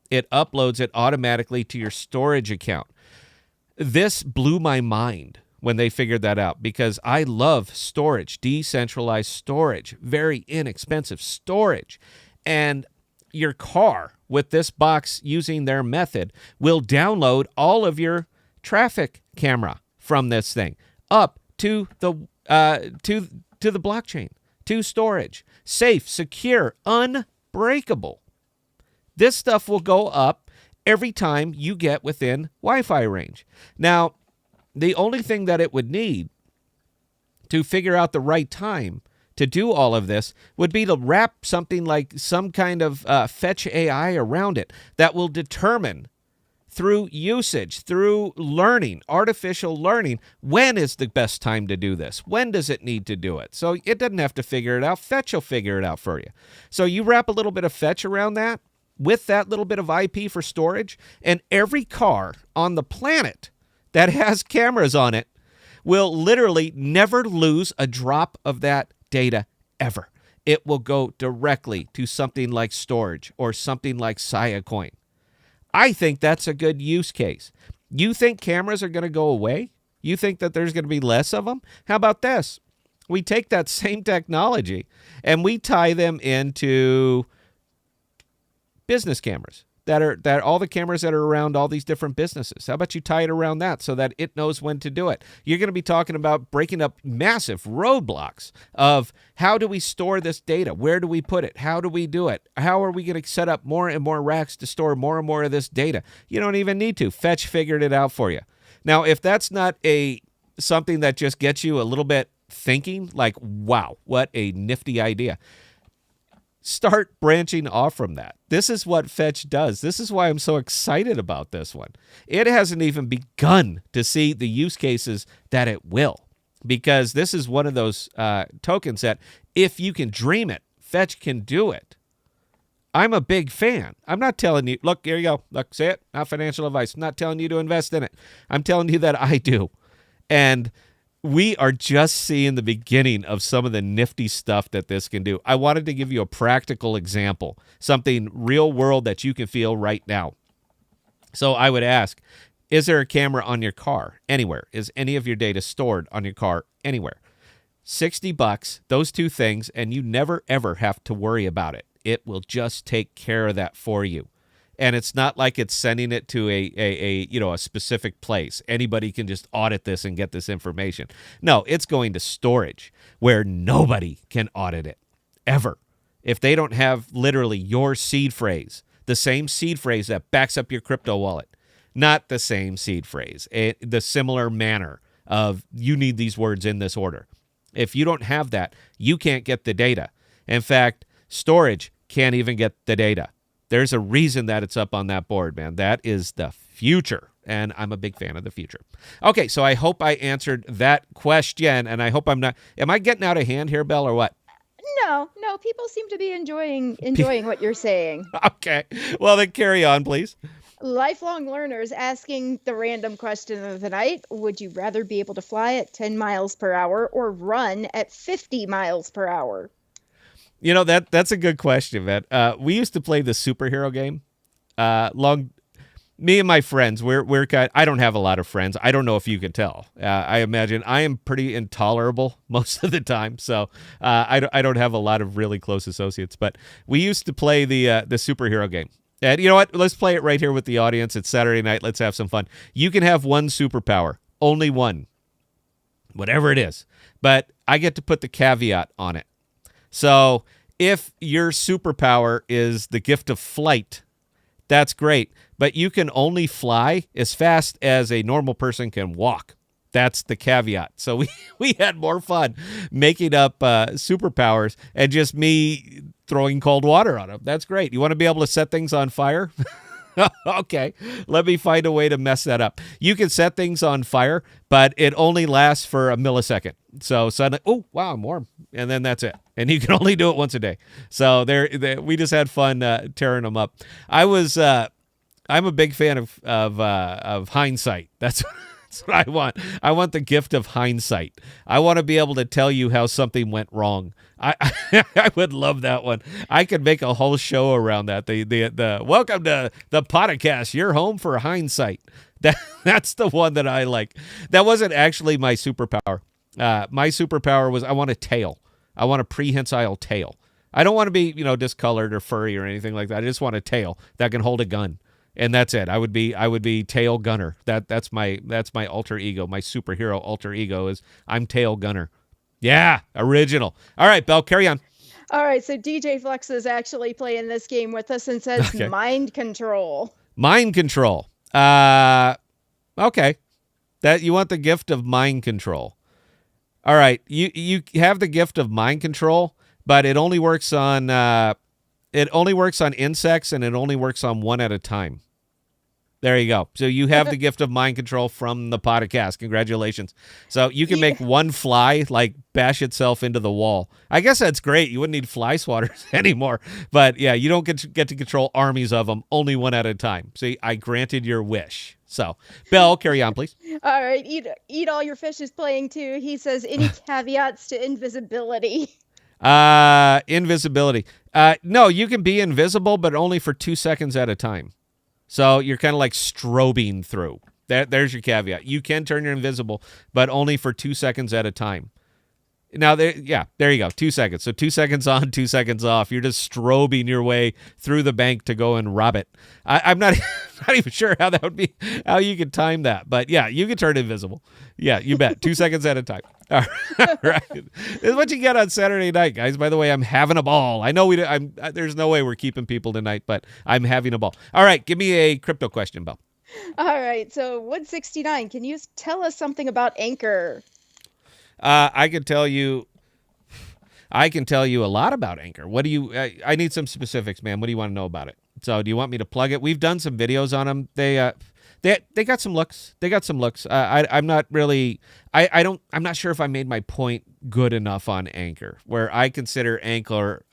It uploads it automatically to your storage account. This blew my mind when they figured that out, because I love storage, decentralized storage, very inexpensive storage. And your car with this box using their method will download all of your traffic camera from this thing up to the blockchain, to storage, safe, secure, unbreakable. This stuff will go up every time you get within Wi-Fi range. Now, the only thing that it would need to figure out the right time to do all of this would be to wrap something like some kind of fetch AI around it that will determine through usage, through learning, artificial learning, when is the best time to do this? When does it need to do it? So it doesn't have to figure it out. Fetch will figure it out for you. So you wrap a little bit of fetch around that with that little bit of IP for storage, and every car on the planet that has cameras on it will literally never lose a drop of that data ever. It will go directly to something like storage or something like Siacoin. I think that's a good use case. You think cameras are going to go away? You think that there's going to be less of them? How about this? We take that same technology and we tie them into business cameras. That all the cameras that are around all these different businesses. How about you tie it around that so that it knows when to do it? You're going to be talking about breaking up massive roadblocks of how do we store this data? Where do we put it? How do we do it? How are we going to set up more and more racks to store more and more of this data? You don't even need to. Fetch figured it out for you. Now, if that's not something that just gets you a little bit thinking, like, wow, what a nifty idea. Start branching off from that. This is what Fetch does. This is why I'm so excited about this one. It hasn't even begun to see the use cases that it will, because this is one of those tokens that if you can dream it, Fetch can do it. I'm a big fan. I'm not telling you, look, here you go. Look, say it, not financial advice. I'm not telling you to invest in it. I'm telling you that I do. And we are just seeing the beginning of some of the nifty stuff that this can do. I wanted to give you a practical example, something real world that you can feel right now. So I would ask, is there a camera on your car anywhere? Is any of your data stored on your car anywhere? $60, those two things, and you never, ever have to worry about it. It will just take care of that for you. And it's not like it's sending it to a specific place. Anybody can just audit this and get this information. No, it's going to storage where nobody can audit it, ever. If they don't have literally your seed phrase, the same seed phrase that backs up your crypto wallet, not the same seed phrase, the similar manner of you need these words in this order. If you don't have that, you can't get the data. In fact, storage can't even get the data. There's a reason that it's up on that board, man. That is the future, and I'm a big fan of the future. Okay, so I hope I answered that question, and I hope I'm not... Am I getting out of hand here, Belle, or what? No, people seem to be enjoying what you're saying. Okay, well, then carry on, please. Lifelong learners asking the random question of the night: would you rather be able to fly at 10 miles per hour or run at 50 miles per hour? You know, that's a good question, man. We used to play the superhero game. Me and my friends, we're kind. I don't have a lot of friends. I don't know if you can tell. I imagine I am pretty intolerable most of the time, so I don't have a lot of really close associates. But we used to play the superhero game. And you know what? Let's play it right here with the audience. It's Saturday night. Let's have some fun. You can have one superpower, only one, whatever it is. But I get to put the caveat on it. So if your superpower is the gift of flight, that's great. But you can only fly as fast as a normal person can walk. That's the caveat. So we had more fun making up superpowers and just me throwing cold water on them. That's great. You want to be able to set things on fire? Okay, let me find a way to mess that up. You can set things on fire, but it only lasts for a millisecond. So suddenly, oh, wow, I'm warm. And then that's it. And you can only do it once a day. So we just had fun tearing them up. I'm a big fan of hindsight. That's what I want. I want the gift of hindsight. I want to be able to tell you how something went wrong. I would love that one. I could make a whole show around that. The welcome to the podcast. You're home for hindsight. That's the one that I like. That wasn't actually my superpower. My superpower was I want a tail. I want a prehensile tail. I don't want to be discolored or furry or anything like that. I just want a tail that can hold a gun. And that's it. I would be Tail Gunner. That's my alter ego. My superhero alter ego is I'm Tail Gunner. Yeah, original. All right, Belle, carry on. All right, so DJ Flex is actually playing this game with us and says mind control. Mind control. Okay. That you want the gift of mind control. All right, you have the gift of mind control, but it only works on insects and it only works on one at a time. There you go. So you have the gift of mind control from the podcast. Congratulations. So you can make one fly bash itself into the wall. I guess that's great. You wouldn't need fly swatters anymore. But yeah, you don't get to control armies of them, only one at a time. See, I granted your wish. So, Belle, carry on, please. All right. Eat all your fish is playing too. He says, any caveats to invisibility? Invisibility. No, you can be invisible, but only for 2 seconds at a time. So you're kind of like strobing through. There's your caveat. You can turn your invisible, but only for 2 seconds at a time. Now, there you go. 2 seconds. So 2 seconds on, 2 seconds off. You're just strobing your way through the bank to go and rob it. I'm not even sure how that would be, how you could time that. But yeah, you can turn invisible. Yeah, you bet. 2 seconds at a time. All right. This is what you get on Saturday night, guys. By the way, I'm having a ball. I know there's no way we're keeping people tonight, but I'm having a ball. All right, give me a crypto question, Belle. All right, so Wood69, can you tell us something about Anker? I can tell you a lot about Anker. What do you? I need some specifics, man. What do you want to know about it? So, do you want me to plug it? We've done some videos on them. They got some looks. They got some looks. I'm not really. I'm not sure if I made my point good enough on Anker, where I consider Anker.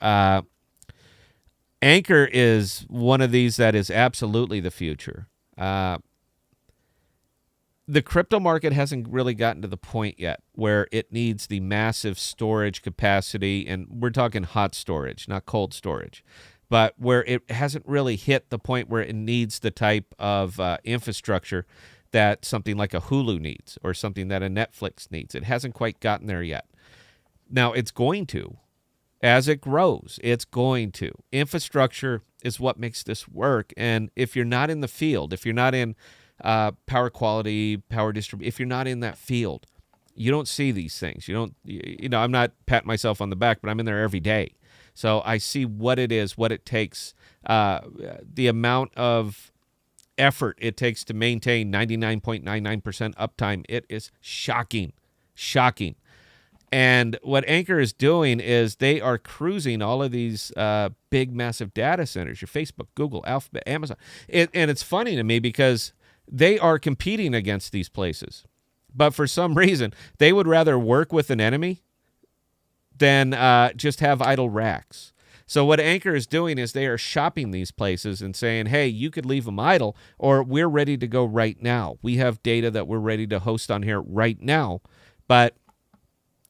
Anker is one of these that is absolutely the future. the crypto market hasn't really gotten to the point yet where it needs the massive storage capacity, and we're talking hot storage, not cold storage, but where it hasn't really hit the point where it needs the type of infrastructure that something like a Hulu needs or something that a Netflix needs. It hasn't quite gotten there yet. Now, it's going to. As it grows, it's going to. Infrastructure is what makes this work. And if you're not in the field, if you're not in power quality, power distribution, if you're not in that field, you don't see these things. I'm not patting myself on the back, but I'm in there every day. So I see what it is, what it takes, the amount of effort it takes to maintain 99.99% uptime. It is shocking. And what Anker is doing is they are cruising all of these big, massive data centers, your Facebook, Google, Alphabet, Amazon. And it's funny to me because they are competing against these places. But for some reason, they would rather work with an enemy than just have idle racks. So what Anker is doing is they are shopping these places and saying, hey, you could leave them idle, or we're ready to go right now. We have data that we're ready to host on here right now. But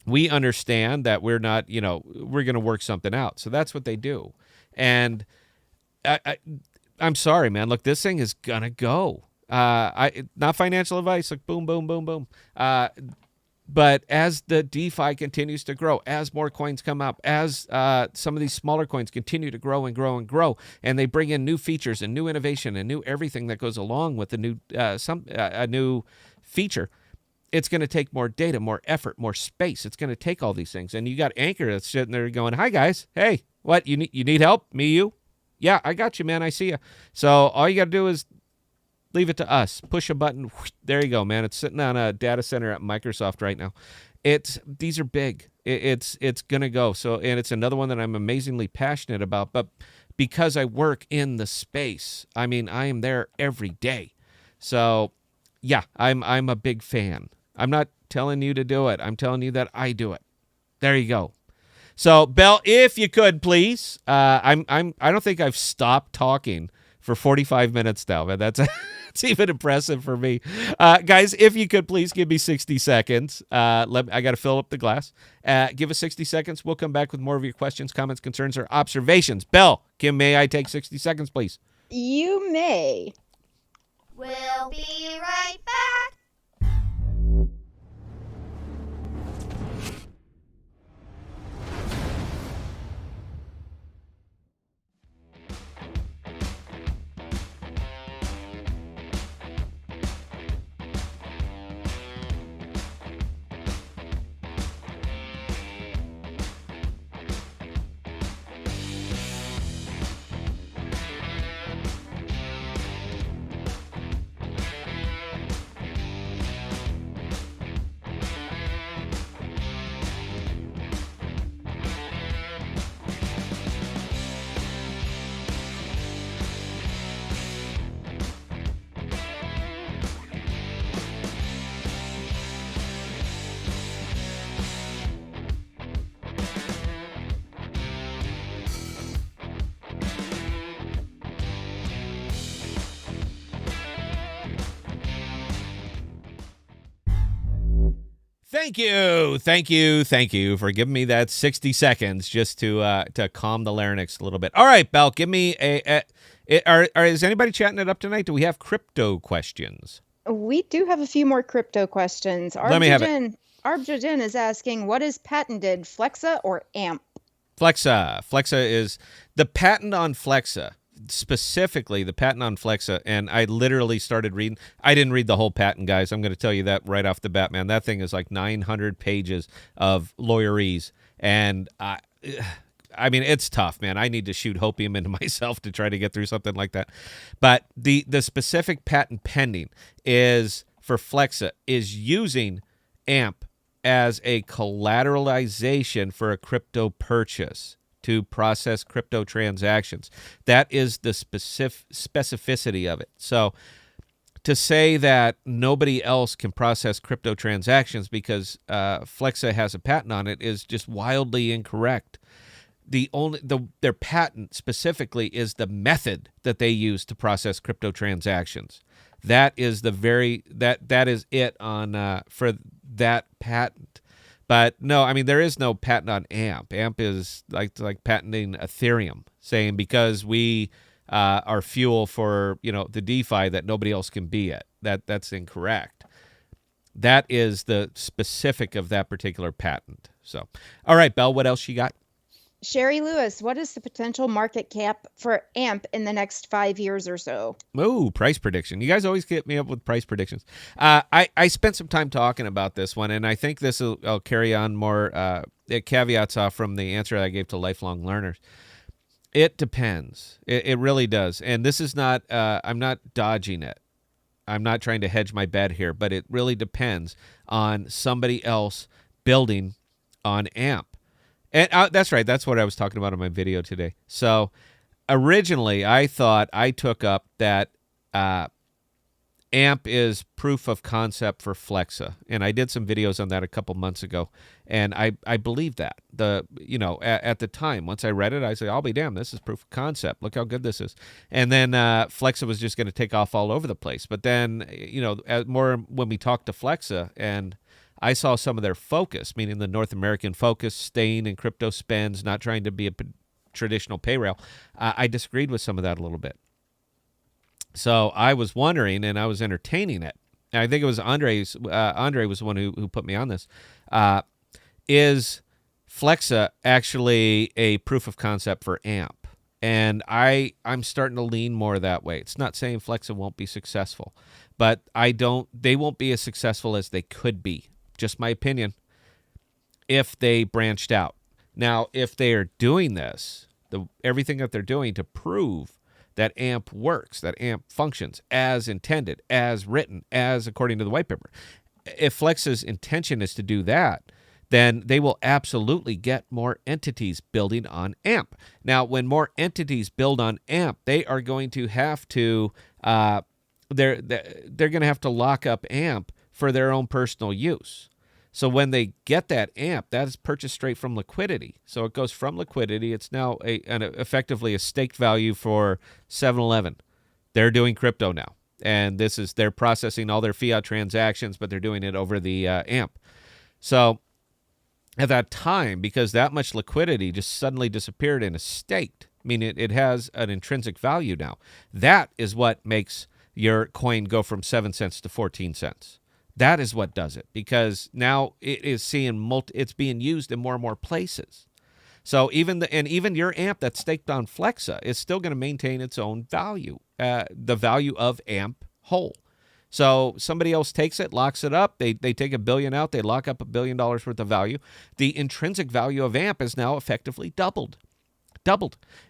we understand that we're not, we're going to work something out. So that's what they do. And I'm sorry, man. Look, this thing is going to go. Not financial advice, like boom, boom, boom, boom. But as the DeFi continues to grow, as more coins come up, as some of these smaller coins continue to grow and grow and grow, and they bring in new features and new innovation and new everything that goes along with the new a new feature, it's going to take more data, more effort, more space. It's going to take all these things. And you got Anker that's sitting there going, hi, guys. Hey, what? You need help? Me, you? Yeah, I got you, man. I see you. So all you got to do is leave it to us. Push a button. Whoosh, there you go, man. It's sitting on a data center at Microsoft right now. These are big. It's going to go. So, and it's another one that I'm amazingly passionate about. But because I work in the space, I mean, I am there every day. So, yeah, I'm a big fan. I'm not telling you to do it. I'm telling you that I do it. There you go. So, Belle, if you could, please. I don't think I've stopped talking for 45 minutes now, but that's it's even impressive for me. Guys, if you could please give me 60 seconds. I got to fill up the glass. Give us 60 seconds. We'll come back with more of your questions, comments, concerns, or observations. Belle, Kim, may I take 60 seconds, please? You may. We'll be right back. Thank you for giving me that 60 seconds just to calm the larynx a little bit. All right, Belle, give me is anybody chatting it up tonight? Do we have crypto questions? We do have a few more crypto questions. Let me have it. Arbjadin is asking, what is patented, Flexa or AMP? Flexa. Flexa is the patent on Flexa. Specifically, the patent on Flexa, and I literally started reading. I didn't read the whole patent, guys. I'm going to tell you that right off the bat, man. That thing is like 900 pages of lawyerese, and I mean, it's tough, man. I need to shoot hopium into myself to try to get through something like that. But the specific patent pending is for Flexa is using AMP as a collateralization for a crypto purchase to process crypto transactions. That is the specificity of it. So to say that nobody else can process crypto transactions because Flexa has a patent on it is just wildly incorrect. Their patent specifically is the method that they use to process crypto transactions. That is that is it on for that patent. But no, I mean there is no patent on AMP. AMP is like patenting Ethereum, saying because we are fuel for the DeFi that nobody else can be at. That's incorrect. That is the specific of that particular patent. So, all right, Belle, what else you got? Sherry Lewis, what is the potential market cap for AMP in the next 5 years or so? Ooh, price prediction. You guys always get me up with price predictions. I spent some time talking about this one, and I think this will carry on more caveats off from the answer I gave to lifelong learners. It depends. It really does. And this is not, I'm not dodging it. I'm not trying to hedge my bet here, but it really depends on somebody else building on AMP. And that's right. That's what I was talking about in my video today. So originally, I thought I took up that AMP is proof of concept for Flexa, and I did some videos on that a couple months ago, and I believe that. At the time, once I read it, I said, "I'll be damned, this is proof of concept. Look how good this is." And then Flexa was just going to take off all over the place. But then, more when we talked to Flexa, and I saw some of their focus, meaning the North American focus, staying in crypto spends, not trying to be a traditional pay rail. I disagreed with some of that a little bit. So I was wondering, and I was entertaining it. And I think it was Andre was the one who put me on this. Is Flexa actually a proof of concept for AMP? And I'm starting to lean more that way. It's not saying Flexa won't be successful, but they won't be as successful as they could be. Just my opinion. If they branched out. Now, if they are doing this, everything that they're doing to prove that AMP works, that AMP functions as intended, as written, as according to the white paper. If Flexa's intention is to do that, then they will absolutely get more entities building on AMP. Now, when more entities build on AMP, they are going to have to they're going to have to lock up AMP for their own personal use. So when they get that AMP, that is purchased straight from Liquidity. So it goes from Liquidity. It's now effectively a staked value for 7-Eleven. They're doing crypto now. And they're processing all their fiat transactions, but they're doing it over the AMP. So at that time, because that much liquidity just suddenly disappeared and is staked, meaning it has an intrinsic value now, that is what makes your coin go from 7 cents to 14 cents. That is what does it, because now it is it's being used in more and more places. So even your AMP that's staked on Flexa is still going to maintain its own value, the value of AMP whole. So somebody else takes it, locks it up. They take $1 billion out. They lock up $1 billion worth of value. The intrinsic value of AMP is now effectively doubled.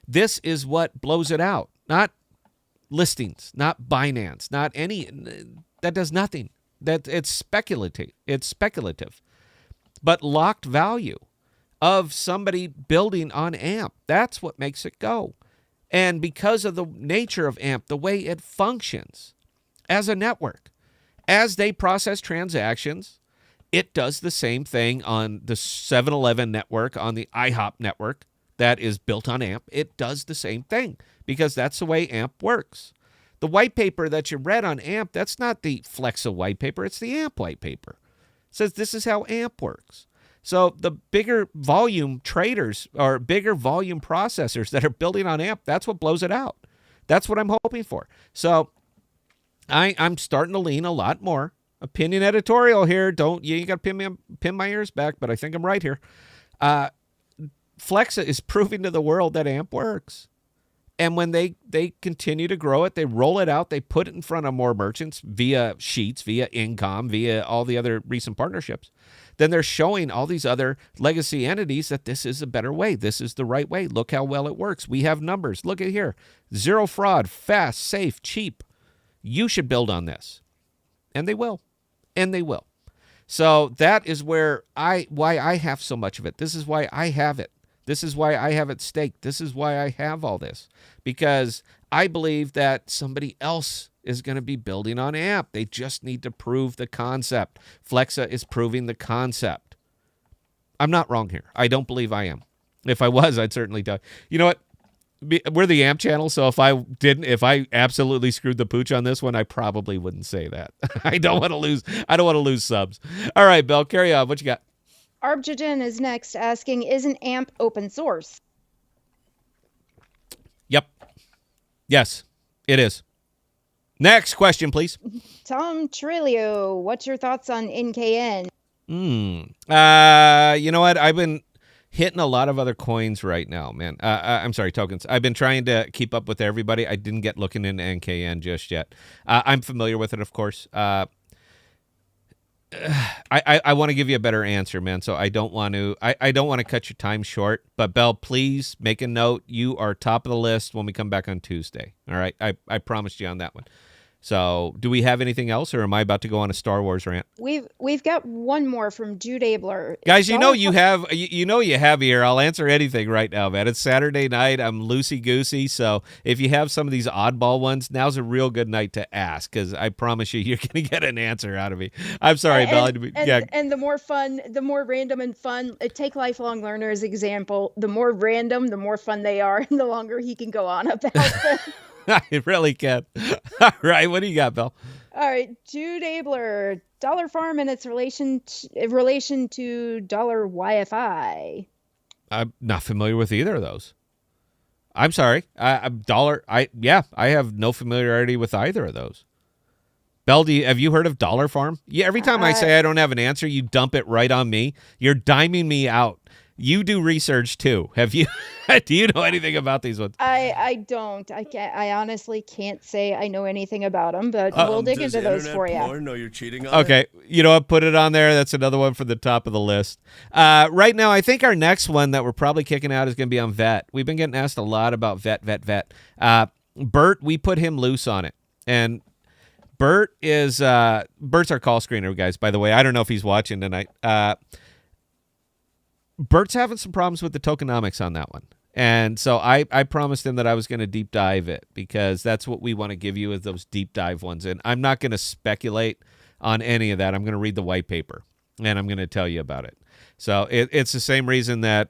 This is what blows it out. Not listings, not Binance, not any. That does nothing. It's speculative. But locked value of somebody building on AMP, that's what makes it go. And because of the nature of AMP, the way it functions as a network, as they process transactions, it does the same thing on the 7-Eleven network, on the IHOP network that is built on AMP. It does the same thing because that's the way AMP works. The white paper that you read on AMP, that's not the Flexa white paper. It's the AMP white paper. It says this is how AMP works. So the bigger volume traders or bigger volume processors that are building on AMP, that's what blows it out. That's what I'm hoping for. So I'm starting to lean a lot more. Opinion editorial here. You got to pin my ears back, but I think I'm right here. Flexa is proving to the world that AMP works. And when they continue to grow it, they roll it out, they put it in front of more merchants via Sheets, via Incom, via all the other recent partnerships. Then they're showing all these other legacy entities that this is a better way. This is the right way. Look how well it works. We have numbers. Look at here. Zero fraud, fast, safe, cheap. You should build on this. And they will. So that is why I have so much of it. This is why I have it. This is why I have it staked. This is why I have all this. Because I believe that somebody else is going to be building on AMP. They just need to prove the concept. Flexa is proving the concept. I'm not wrong here. I don't believe I am. If I was, I'd certainly die. You know what? we're the AMP channel, so if I absolutely screwed the pooch on this one, I probably wouldn't say that. I don't want to lose subs. All right, Belle, carry on. What you got? Arbjogen is next, asking, isn't AMP open source? Yep. Yes, it is. Next question, please. Tom Trilio, what's your thoughts on NKN? You know what? I've been hitting a lot of other coins right now, man. I'm sorry, tokens. I've been trying to keep up with everybody. I didn't get looking into NKN just yet. I'm familiar with it, of course. I want to give you a better answer, man. So I don't want to. I don't want to cut your time short. But Belle, please make a note. You are top of the list when we come back on Tuesday. All right, I promised you on that one. So, do we have anything else, or am I about to go on a Star Wars rant? We've got one more from Jude Abler. Guys, you know you have here. I'll answer anything right now, man. It's Saturday night. I'm loosey goosey, so if you have some of these oddball ones, now's a real good night to ask, because I promise you're going to get an answer out of me. I'm sorry, Belle. And the more fun, the more random and fun. Take lifelong learner as example. The more random, the more fun they are, and the longer he can go on about them. I really can. All right, what do you got, Belle? All right, Jude Abler, Dollar Farm and its relation to Dollar YFI. I'm not familiar with either of those. I'm sorry. I have no familiarity with either of those. Belle, have you heard of Dollar Farm? Yeah, every time I say I don't have an answer, you dump it right on me. You're diming me out. You do research too. Have you? Do you know anything about these ones? I don't. I honestly can't say I know anything about them, but we'll dig into those for you. Know you're cheating on okay, you know what? Put it on there. That's another one for the top of the list. Right now, I think our next one that we're probably kicking out is going to be on Vet. We've been getting asked a lot about Vet. Bert, we put him loose on it, and Bert's our call screener, guys. By the way, I don't know if he's watching tonight. Bert's having some problems with the tokenomics on that one. And so I promised him that I was going to deep dive it, because that's what we want to give you, is those deep dive ones. And I'm not going to speculate on any of that. I'm going to read the white paper, and I'm going to tell you about it. So it's the same reason that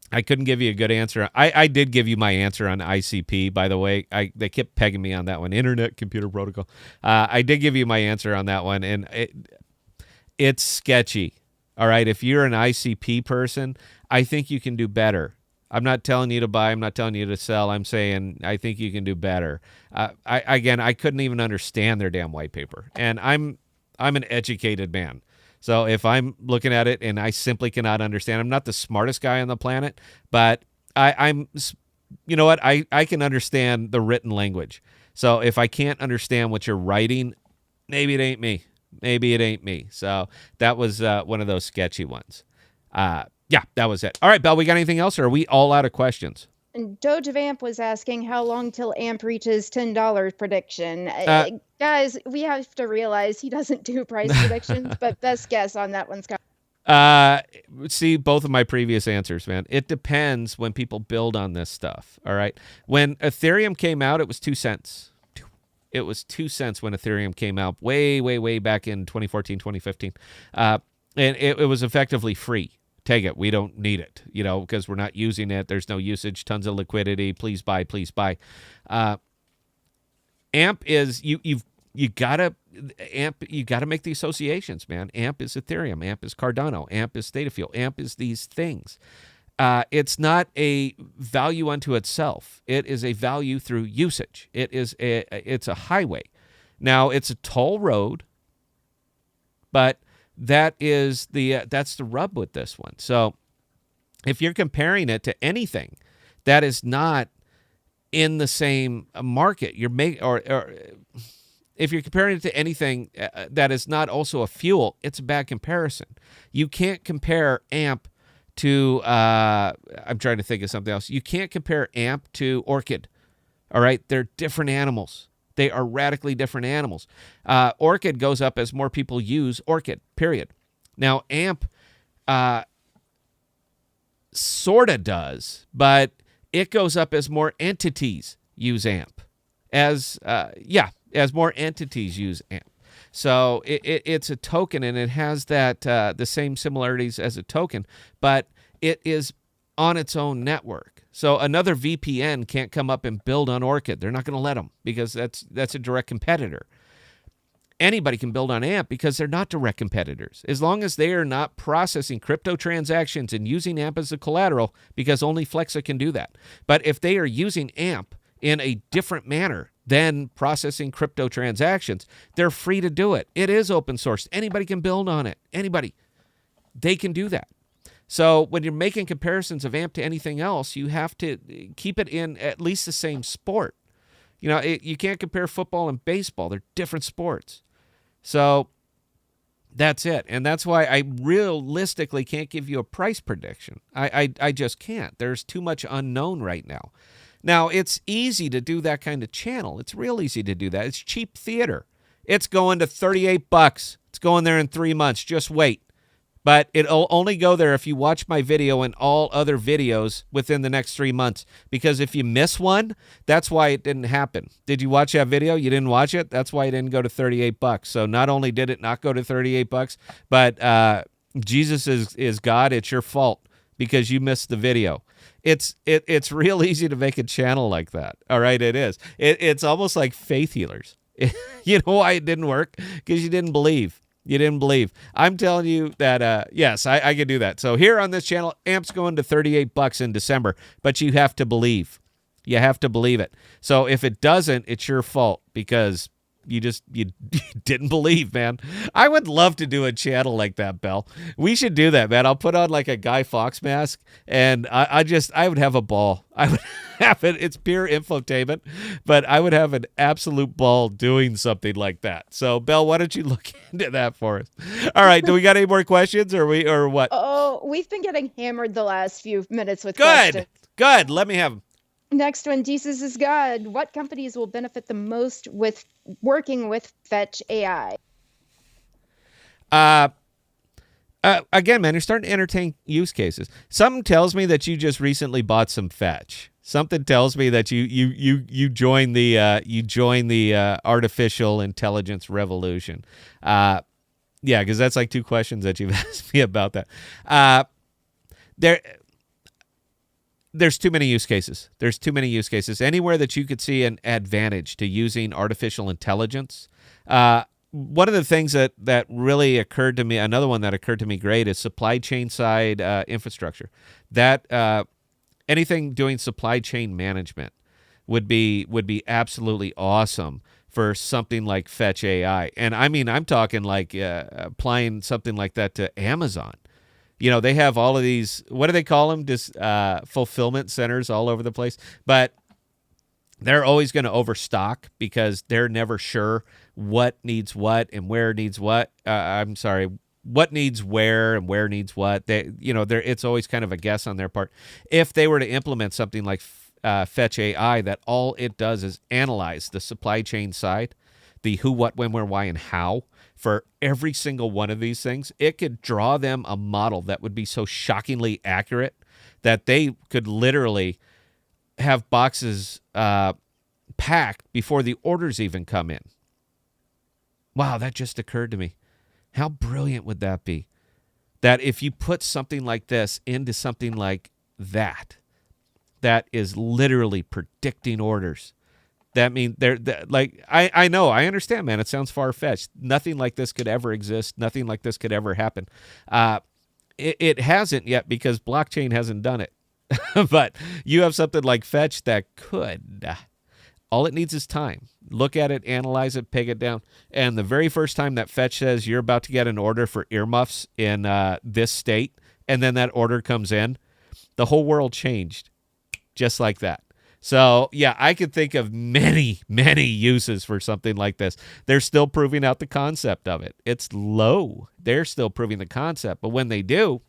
I couldn't give you a good answer. I did give you my answer on ICP, by the way. They kept pegging me on that one, Internet Computer Protocol. I did give you my answer on that one, and it's sketchy. All right, if you're an ICP person, I think you can do better. I'm not telling you to buy. I'm not telling you to sell. I'm saying I think you can do better. I couldn't even understand their damn white paper, and I'm an educated man. So if I'm looking at it and I simply cannot understand, I'm not the smartest guy on the planet, but I'm, you know what? I can understand the written language. So if I can't understand what you're writing, maybe it ain't me. Maybe it ain't me. So that was one of those sketchy ones. Yeah, that was it. All right, Belle, we got anything else, or are we all out of questions? And Doge of Amp was asking how long till Amp reaches $10 prediction. Guys, we have to realize he doesn't do price predictions, but best guess on that one's coming. See, both of my previous answers, man. It depends when people build on this stuff, all right? When Ethereum came out, it was 2 cents. It was 2 cents when Ethereum came out way back in 2014, 2015. And it was effectively free. Take it. We don't need it, because we're not using it. There's no usage, tons of liquidity. Please buy, please buy. AMP is you gotta make the associations, man. AMP is Ethereum. AMP is Cardano. AMP is State of Fuel. AMP is these things. It's not a value unto itself. It is a value through usage. It's a highway. Now, it's a toll road, but that's the rub with this one. So if you're comparing it to anything that is not in the same market, or if you're comparing it to anything that is not also a fuel, it's a bad comparison. You can't compare AMP to, I'm trying to think of something else. You can't compare AMP to Orchid. All right? They're different animals. They are radically different animals. Orchid goes up as more people use Orchid, period. Now, AMP sort of does, but it goes up as more entities use AMP. As more entities use AMP. So it's a token, and it has that the same similarities as a token, but it is on its own network. So another VPN can't come up and build on Orchid. They're not going to let them because that's a direct competitor. Anybody can build on AMP because they're not direct competitors. As long as they are not processing crypto transactions and using AMP as a collateral, because only Flexa can do that. But if they are using AMP in a different manner than processing crypto transactions, they're free to do it. It is open source. Anybody can build on it. Anybody. They can do that. So when you're making comparisons of AMP to anything else, you have to keep it in at least the same sport. You know, you can't compare football and baseball. They're different sports. So that's it. And that's why I realistically can't give you a price prediction. I just can't. There's too much unknown right now. Now, it's easy to do that kind of channel. It's real easy to do that. It's cheap theater. It's going to $38. It's going there in 3 months. Just wait. But it'll only go there if you watch my video and all other videos within the next 3 months. Because if you miss one, that's why it didn't happen. Did you watch that video? You didn't watch it? That's why it didn't go to $38. So not only did it not go to $38, but Jesus is God. It's your fault because you missed the video. It's real easy to make a channel like that. All right, it is. It's almost like faith healers. You know why it didn't work? Because you didn't believe. You didn't believe. I'm telling you that, yes, I can do that. So here on this channel, AMP's going to $38 in December, but you have to believe. You have to believe it. So if it doesn't, it's your fault because you didn't believe, man. I would love to do a channel like that, Bell. We should do that, man. I'll put on like a Guy Fawkes mask, and I would have a ball. I would have it. It's pure infotainment, but I would have an absolute ball doing something like that. So, Bell, why don't you look into that for us? All right. Do we got any more questions, or what? Oh, we've been getting hammered the last few minutes with questions. Good. Let me have them. Next one, Jesus is God. What companies will benefit the most with working with Fetch AI? Again, man, you're starting to entertain use cases. Something tells me that you just recently bought some Fetch. Something tells me that you joined the artificial intelligence revolution. Yeah, because that's like two questions that you've asked me about that. There's too many use cases. There's too many use cases. Anywhere that you could see an advantage to using artificial intelligence. One of the things that really occurred to me, another one that occurred to me great, is supply chain side infrastructure. That anything doing supply chain management would be absolutely awesome for something like Fetch AI. And I mean, I'm talking like applying something like that to Amazon. You know, they have all of these, what do they call them? Just fulfillment centers all over the place. But they're always going to overstock because they're never sure what needs what and where needs what. What needs where and where needs what. It's always kind of a guess on their part. If they were to implement something like Fetch AI, that all it does is analyze the supply chain side, the who, what, when, where, why, and how for every single one of these things, it could draw them a model that would be so shockingly accurate that they could literally have boxes packed before the orders even come in. Wow, that just occurred to me. How brilliant would that be? That if you put something like this into something like that is literally predicting orders. That means I know, I understand, man. It sounds far-fetched. Nothing like this could ever exist. Nothing like this could ever happen. It hasn't yet because blockchain hasn't done it. But you have something like Fetch that could. All it needs is time. Look at it, analyze it, peg it down. And the very first time that Fetch says you're about to get an order for earmuffs in this state, and then that order comes in, the whole world changed just like that. So, yeah, I could think of many, many uses for something like this. They're still proving out the concept of it. It's low. They're still proving the concept. But when they do,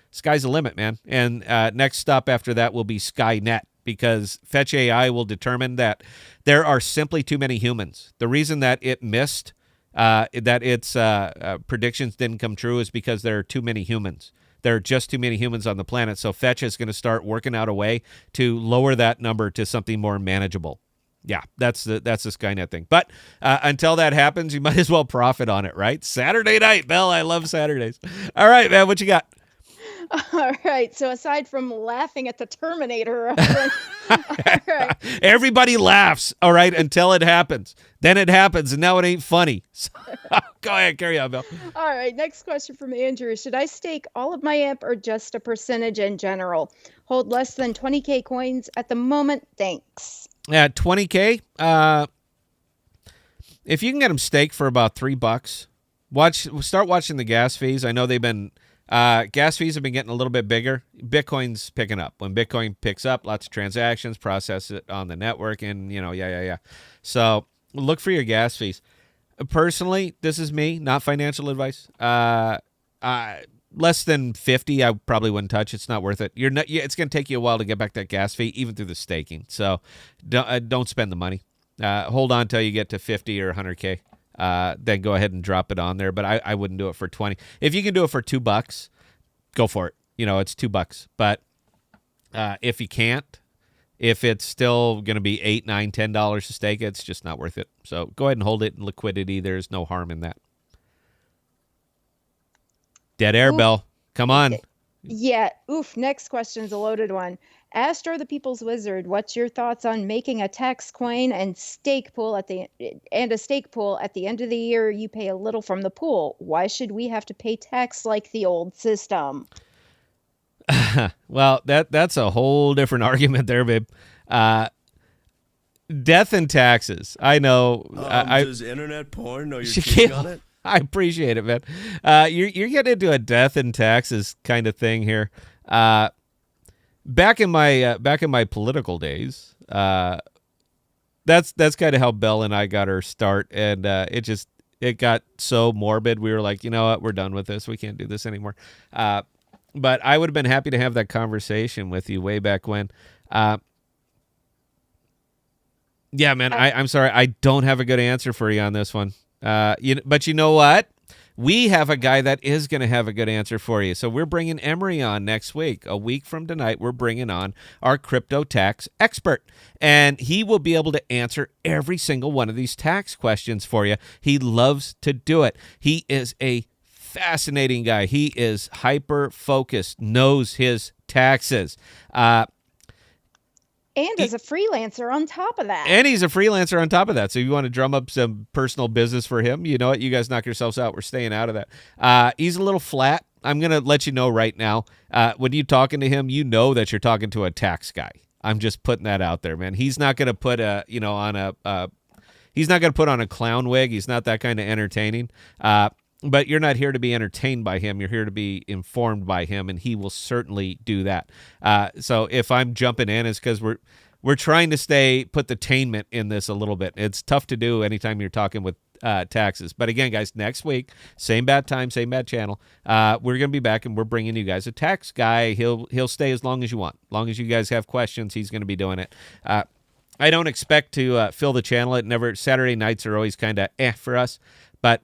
sky's the limit, man. And next stop after that will be Skynet, because Fetch AI will determine that there are simply too many humans. The reason that it missed, that its predictions didn't come true, is because there are too many humans. There are just too many humans on the planet. So Fetch is going to start working out a way to lower that number to something more manageable. Yeah, that's the Skynet thing. But until that happens, you might as well profit on it, right? Saturday night, Bell. I love Saturdays. All right, man, what you got? All right. So aside from laughing at the Terminator reference, all right. Everybody laughs, all right, until it happens. Then it happens, and now it ain't funny. So, go ahead, carry on, Bill. All right. Next question from Andrew. Should I stake all of my AMP or just a percentage in general? Hold less than 20K coins at the moment. Thanks. At 20K, if you can get them staked for about $3, start watching the gas fees. I know they've been gas fees have been getting a little bit bigger. Bitcoin's picking up. When Bitcoin picks up, lots of transactions, process it on the network, and yeah. So look for your gas fees. Personally, this is me, not financial advice. Less than 50, I probably wouldn't touch. It's not worth it. It's going to take you a while to get back that gas fee, even through the staking. So don't spend the money. Hold on till you get to 50 or 100K. Then go ahead and drop it on there. But I wouldn't do it for 20. If you can do it for $2, go for it. It's $2. But if you can't, if it's still going to be $8, $9, $10 to stake, it's just not worth it. So go ahead and hold it in liquidity. There's no harm in that. Dead air, Bell. Come on. Yeah. Oof. Next question's a loaded one. Astro the People's Wizard, what's your thoughts on making a tax coin and stake pool at the end of the year? You pay a little from the pool. Why should we have to pay tax like the old system? Well, that's a whole different argument there, babe. Death and taxes. I know. Does internet porn know you're cheating on it? I appreciate it, man. You're getting into a death and taxes kind of thing here. Back in my political days, that's kind of how Belle and I got our start, and it got so morbid. We were like, you know what, we're done with this. We can't do this anymore. But I would have been happy to have that conversation with you way back when. Yeah, man. I'm sorry, I don't have a good answer for you on this one. But you know what? We have a guy that is going to have a good answer for you. So we're bringing Emery on next week. A week from tonight, we're bringing on our crypto tax expert. And he will be able to answer every single one of these tax questions for you. He loves to do it. He is a fascinating guy. He is hyper-focused, knows his taxes. And as a freelancer on top of that. And he's a freelancer on top of that. So if you want to drum up some personal business for him, you know what? You guys knock yourselves out. We're staying out of that. He's a little flat. I'm going to let you know right now. When you're talking to him, you know that you're talking to a tax guy. I'm just putting that out there, man. He's not going to put he's not going to put on a clown wig. He's not that kind of entertaining. But you're not here to be entertained by him. You're here to be informed by him, and he will certainly do that. So if I'm jumping in, it's because we're trying to put the tainment in this a little bit. It's tough to do anytime you're talking with taxes. But again, guys, next week, same bad time, same bad channel. We're going to be back, and we're bringing you guys a tax guy. He'll stay as long as you want. As long as you guys have questions, he's going to be doing it. I don't expect to fill the channel. Saturday nights are always kind of for us, but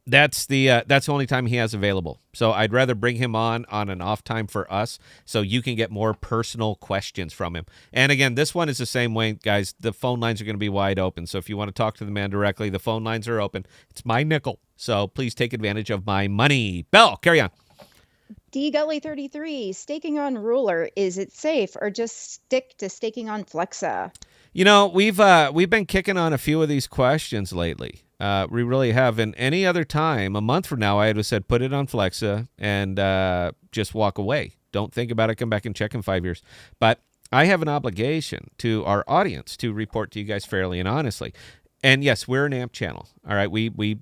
that's the only time he has available. So I'd rather bring him on an off time for us so you can get more personal questions from him. And again, this one is the same way, guys. The phone lines are going to be wide open. So if you want to talk to the man directly, the phone lines are open. It's my nickel. So please take advantage of my money. Bell, carry on. D Gully 33, staking on Ruler, is it safe or just stick to staking on Flexa? We've been kicking on a few of these questions lately. We really have. And any other time, a month from now, I would have said put it on Flexa and just walk away. Don't think about it. Come back and check in 5 years. But I have an obligation to our audience to report to you guys fairly and honestly. And yes, we're an AMP channel. All right,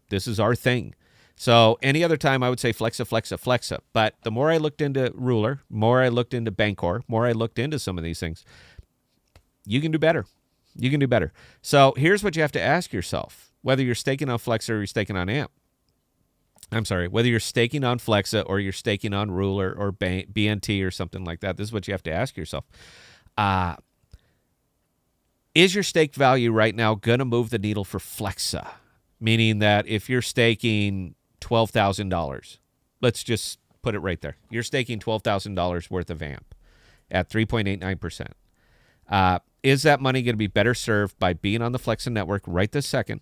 this is our thing. So any other time, I would say Flexa. But the more I looked into Ruler, more I looked into Bancor, more I looked into some of these things, you can do better. You can do better. So here's what you have to ask yourself, whether you're staking on Flexa or you're staking on AMP. I'm sorry, whether you're staking on Flexa or you're staking on Ruler or BNT or something like that, this is what you have to ask yourself. Is your stake value right now going to move the needle for Flexa? Meaning that if you're staking $12,000, let's just put it right there. You're staking $12,000 worth of AMP at 3.89%. Is that money going to be better served by being on the Flexa network right this second,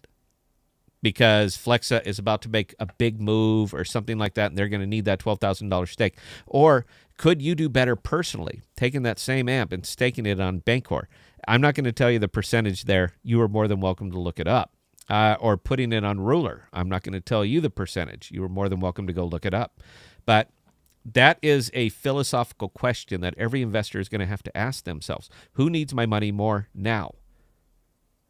because Flexa is about to make a big move or something like that, and they're going to need that $12,000 stake? Or could you do better personally, taking that same amp and staking it on Bancor? I'm not going to tell you the percentage there. You are more than welcome to look it up. Or putting it on Ruler. I'm not going to tell you the percentage. You are more than welcome to go look it up. But that is a philosophical question that every investor is going to have to ask themselves. Who needs my money more now?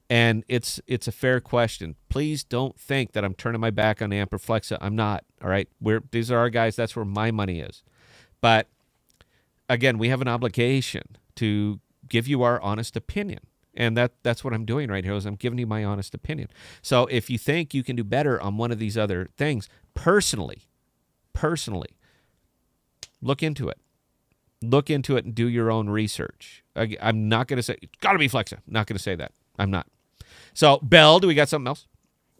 And it's a fair question. Please don't think that I'm turning my back on Amp or Flexa. I'm not. All right. These are our guys. That's where my money is. But again, we have an obligation to give you our honest opinion. And that's what I'm doing right here is I'm giving you my honest opinion. So if you think you can do better on one of these other things, personally, look into it. Look into it and do your own research. I'm not going to say, it's got to be Flexa. I'm not going to say that. I'm not. So, Belle, do we got something else?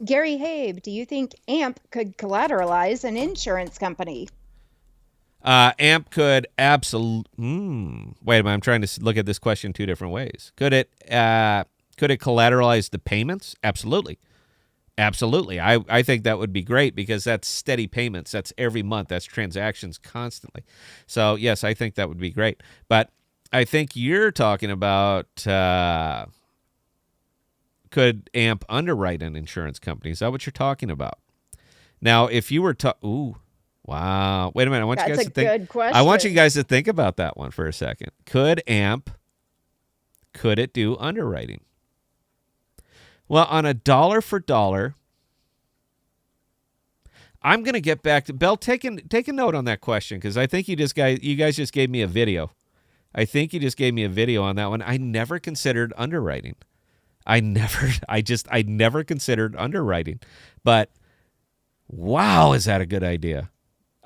Gary Habe, do you think AMP could collateralize an insurance company? AMP could absolutely. Wait a minute. I'm trying to look at this question two different ways. Could it collateralize the payments? Absolutely. Absolutely. I think that would be great because that's steady payments. That's every month. That's transactions constantly. So, yes, I think that would be great. But I think you're talking about could AMP underwrite an insurance company? Is that what you're talking about? Now, if you were ooh. Wow. Wait a minute. I want you guys to think. Good question. I want you guys to think about that one for a second. Could it do underwriting? Well, on a dollar for dollar, I'm going to get back to Belle. Take a note on that question because I think you guys just gave me a video. I think you just gave me a video on that one. I never considered underwriting. I never considered underwriting. But wow, is that a good idea?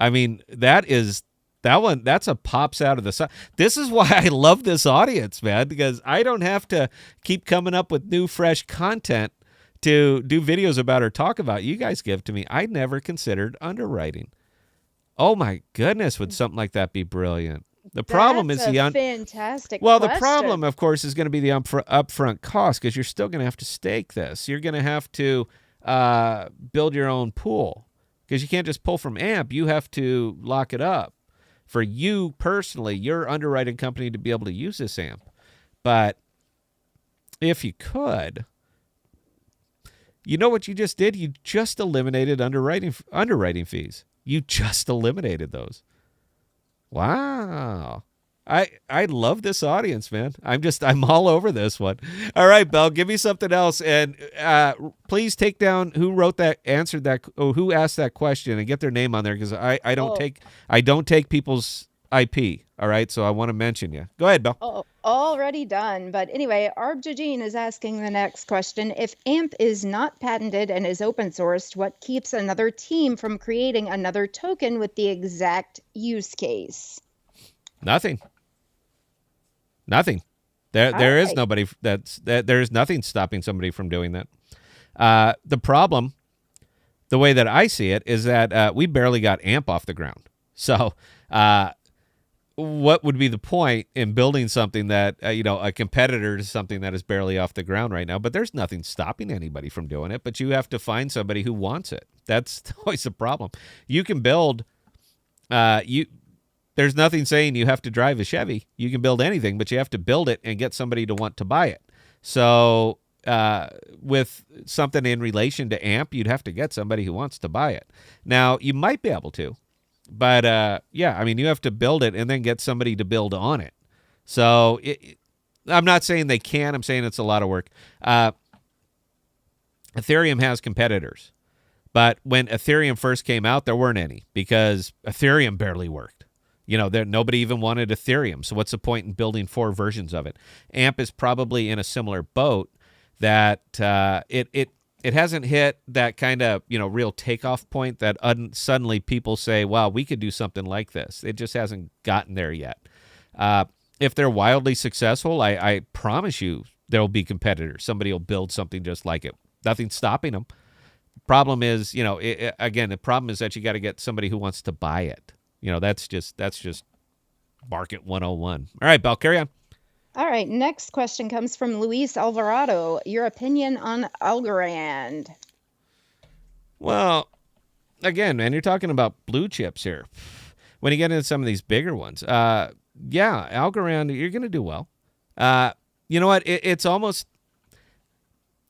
I mean, that's a pops out of the sun. This is why I love this audience, man, because I don't have to keep coming up with new, fresh content to do videos about or talk about. You guys give to me. I never considered underwriting. Oh my goodness, would something like that be brilliant? The problem is fantastic. Well, question. The problem, of course, is going to be the upfront cost because you're still going to have to stake this. You're going to have to build your own pool. Because you can't just pull from AMP. You have to lock it up for you personally, your underwriting company, to be able to use this AMP. But if you could, you know what you just did? You just eliminated underwriting fees. You just eliminated those. Wow. I love this audience, man. I'm all over this one. All right, Belle, give me something else, and please take down who wrote that, answered that, or who asked that question, and get their name on there because I don't take people's IP. All right, so I want to mention you. Go ahead, Belle. Oh, already done. But anyway, Arbjajin is asking the next question: if AMP is not patented and is open sourced, what keeps another team from creating another token with the exact use case? Nothing. There is nobody there is nothing stopping somebody from doing that. The problem, the way that I see it, is that we barely got AMP off the ground. So what would be the point in building something that, a competitor to something that is barely off the ground right now? But there's nothing stopping anybody from doing it, but you have to find somebody who wants it. That's always the problem. You can build, there's nothing saying you have to drive a Chevy. You can build anything, but you have to build it and get somebody to want to buy it. So with something in relation to AMP, you'd have to get somebody who wants to buy it. Now, you might be able to, but you have to build it and then get somebody to build on it. So I'm not saying they can. I'm saying it's a lot of work. Ethereum has competitors, but when Ethereum first came out, there weren't any because Ethereum barely worked. Nobody even wanted Ethereum. So what's the point in building 4 versions of it? AMP is probably in a similar boat that it hasn't hit that kind of, real takeoff point that suddenly people say, wow, we could do something like this. It just hasn't gotten there yet. If they're wildly successful, I promise you there will be competitors. Somebody will build something just like it. Nothing's stopping them. Problem is, the problem is that you got to get somebody who wants to buy it. That's just market 101. All right, Belle, carry on. All right, next question comes from Luis Alvarado. Your opinion on Algorand? Well, again, man, you're talking about blue chips here. When you get into some of these bigger ones, yeah, Algorand, you're going to do well. You know what? It's almost,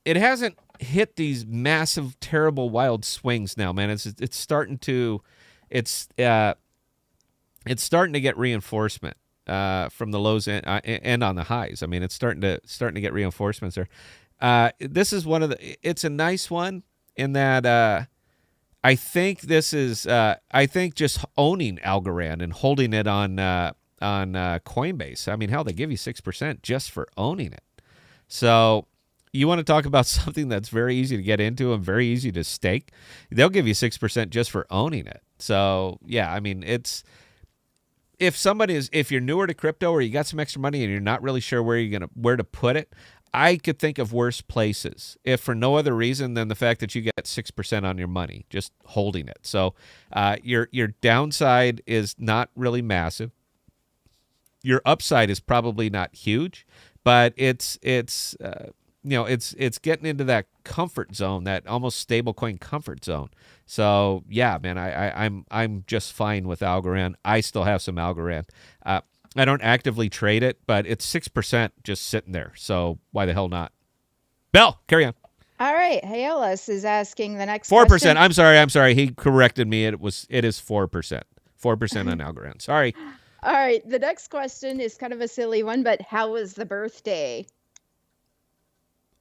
it hasn't hit these massive, terrible, wild swings now, man. It's starting to, it's starting to get reinforcement from the lows and on the highs. I mean, it's starting to get reinforcements there. This is one of the, it's a nice one in that. I think this is. I think just owning Algorand and holding it on Coinbase. I mean, hell, they give you 6% just for owning it. So you want to talk about something that's very easy to get into and very easy to stake? They'll give you 6% just for owning it. So yeah, I mean, it's if you're newer to crypto or you got some extra money and you're not really sure where to put it. I could think of worse places, if for no other reason than the fact that you get 6% on your money just holding it. So your downside is not really massive. Your upside is probably not huge, but it's getting into that comfort zone, that almost stablecoin comfort zone. So yeah, man, I'm just fine with Algorand. I still have some Algorand. I don't actively trade it, but it's 6% just sitting there. So why the hell not? Bell, carry on. All right. Haelis is asking the next 4%. question. I'm sorry. He corrected me. It is 4%. 4% on Algorand. Sorry. All right. The next question is kind of a silly one, but how was the birthday?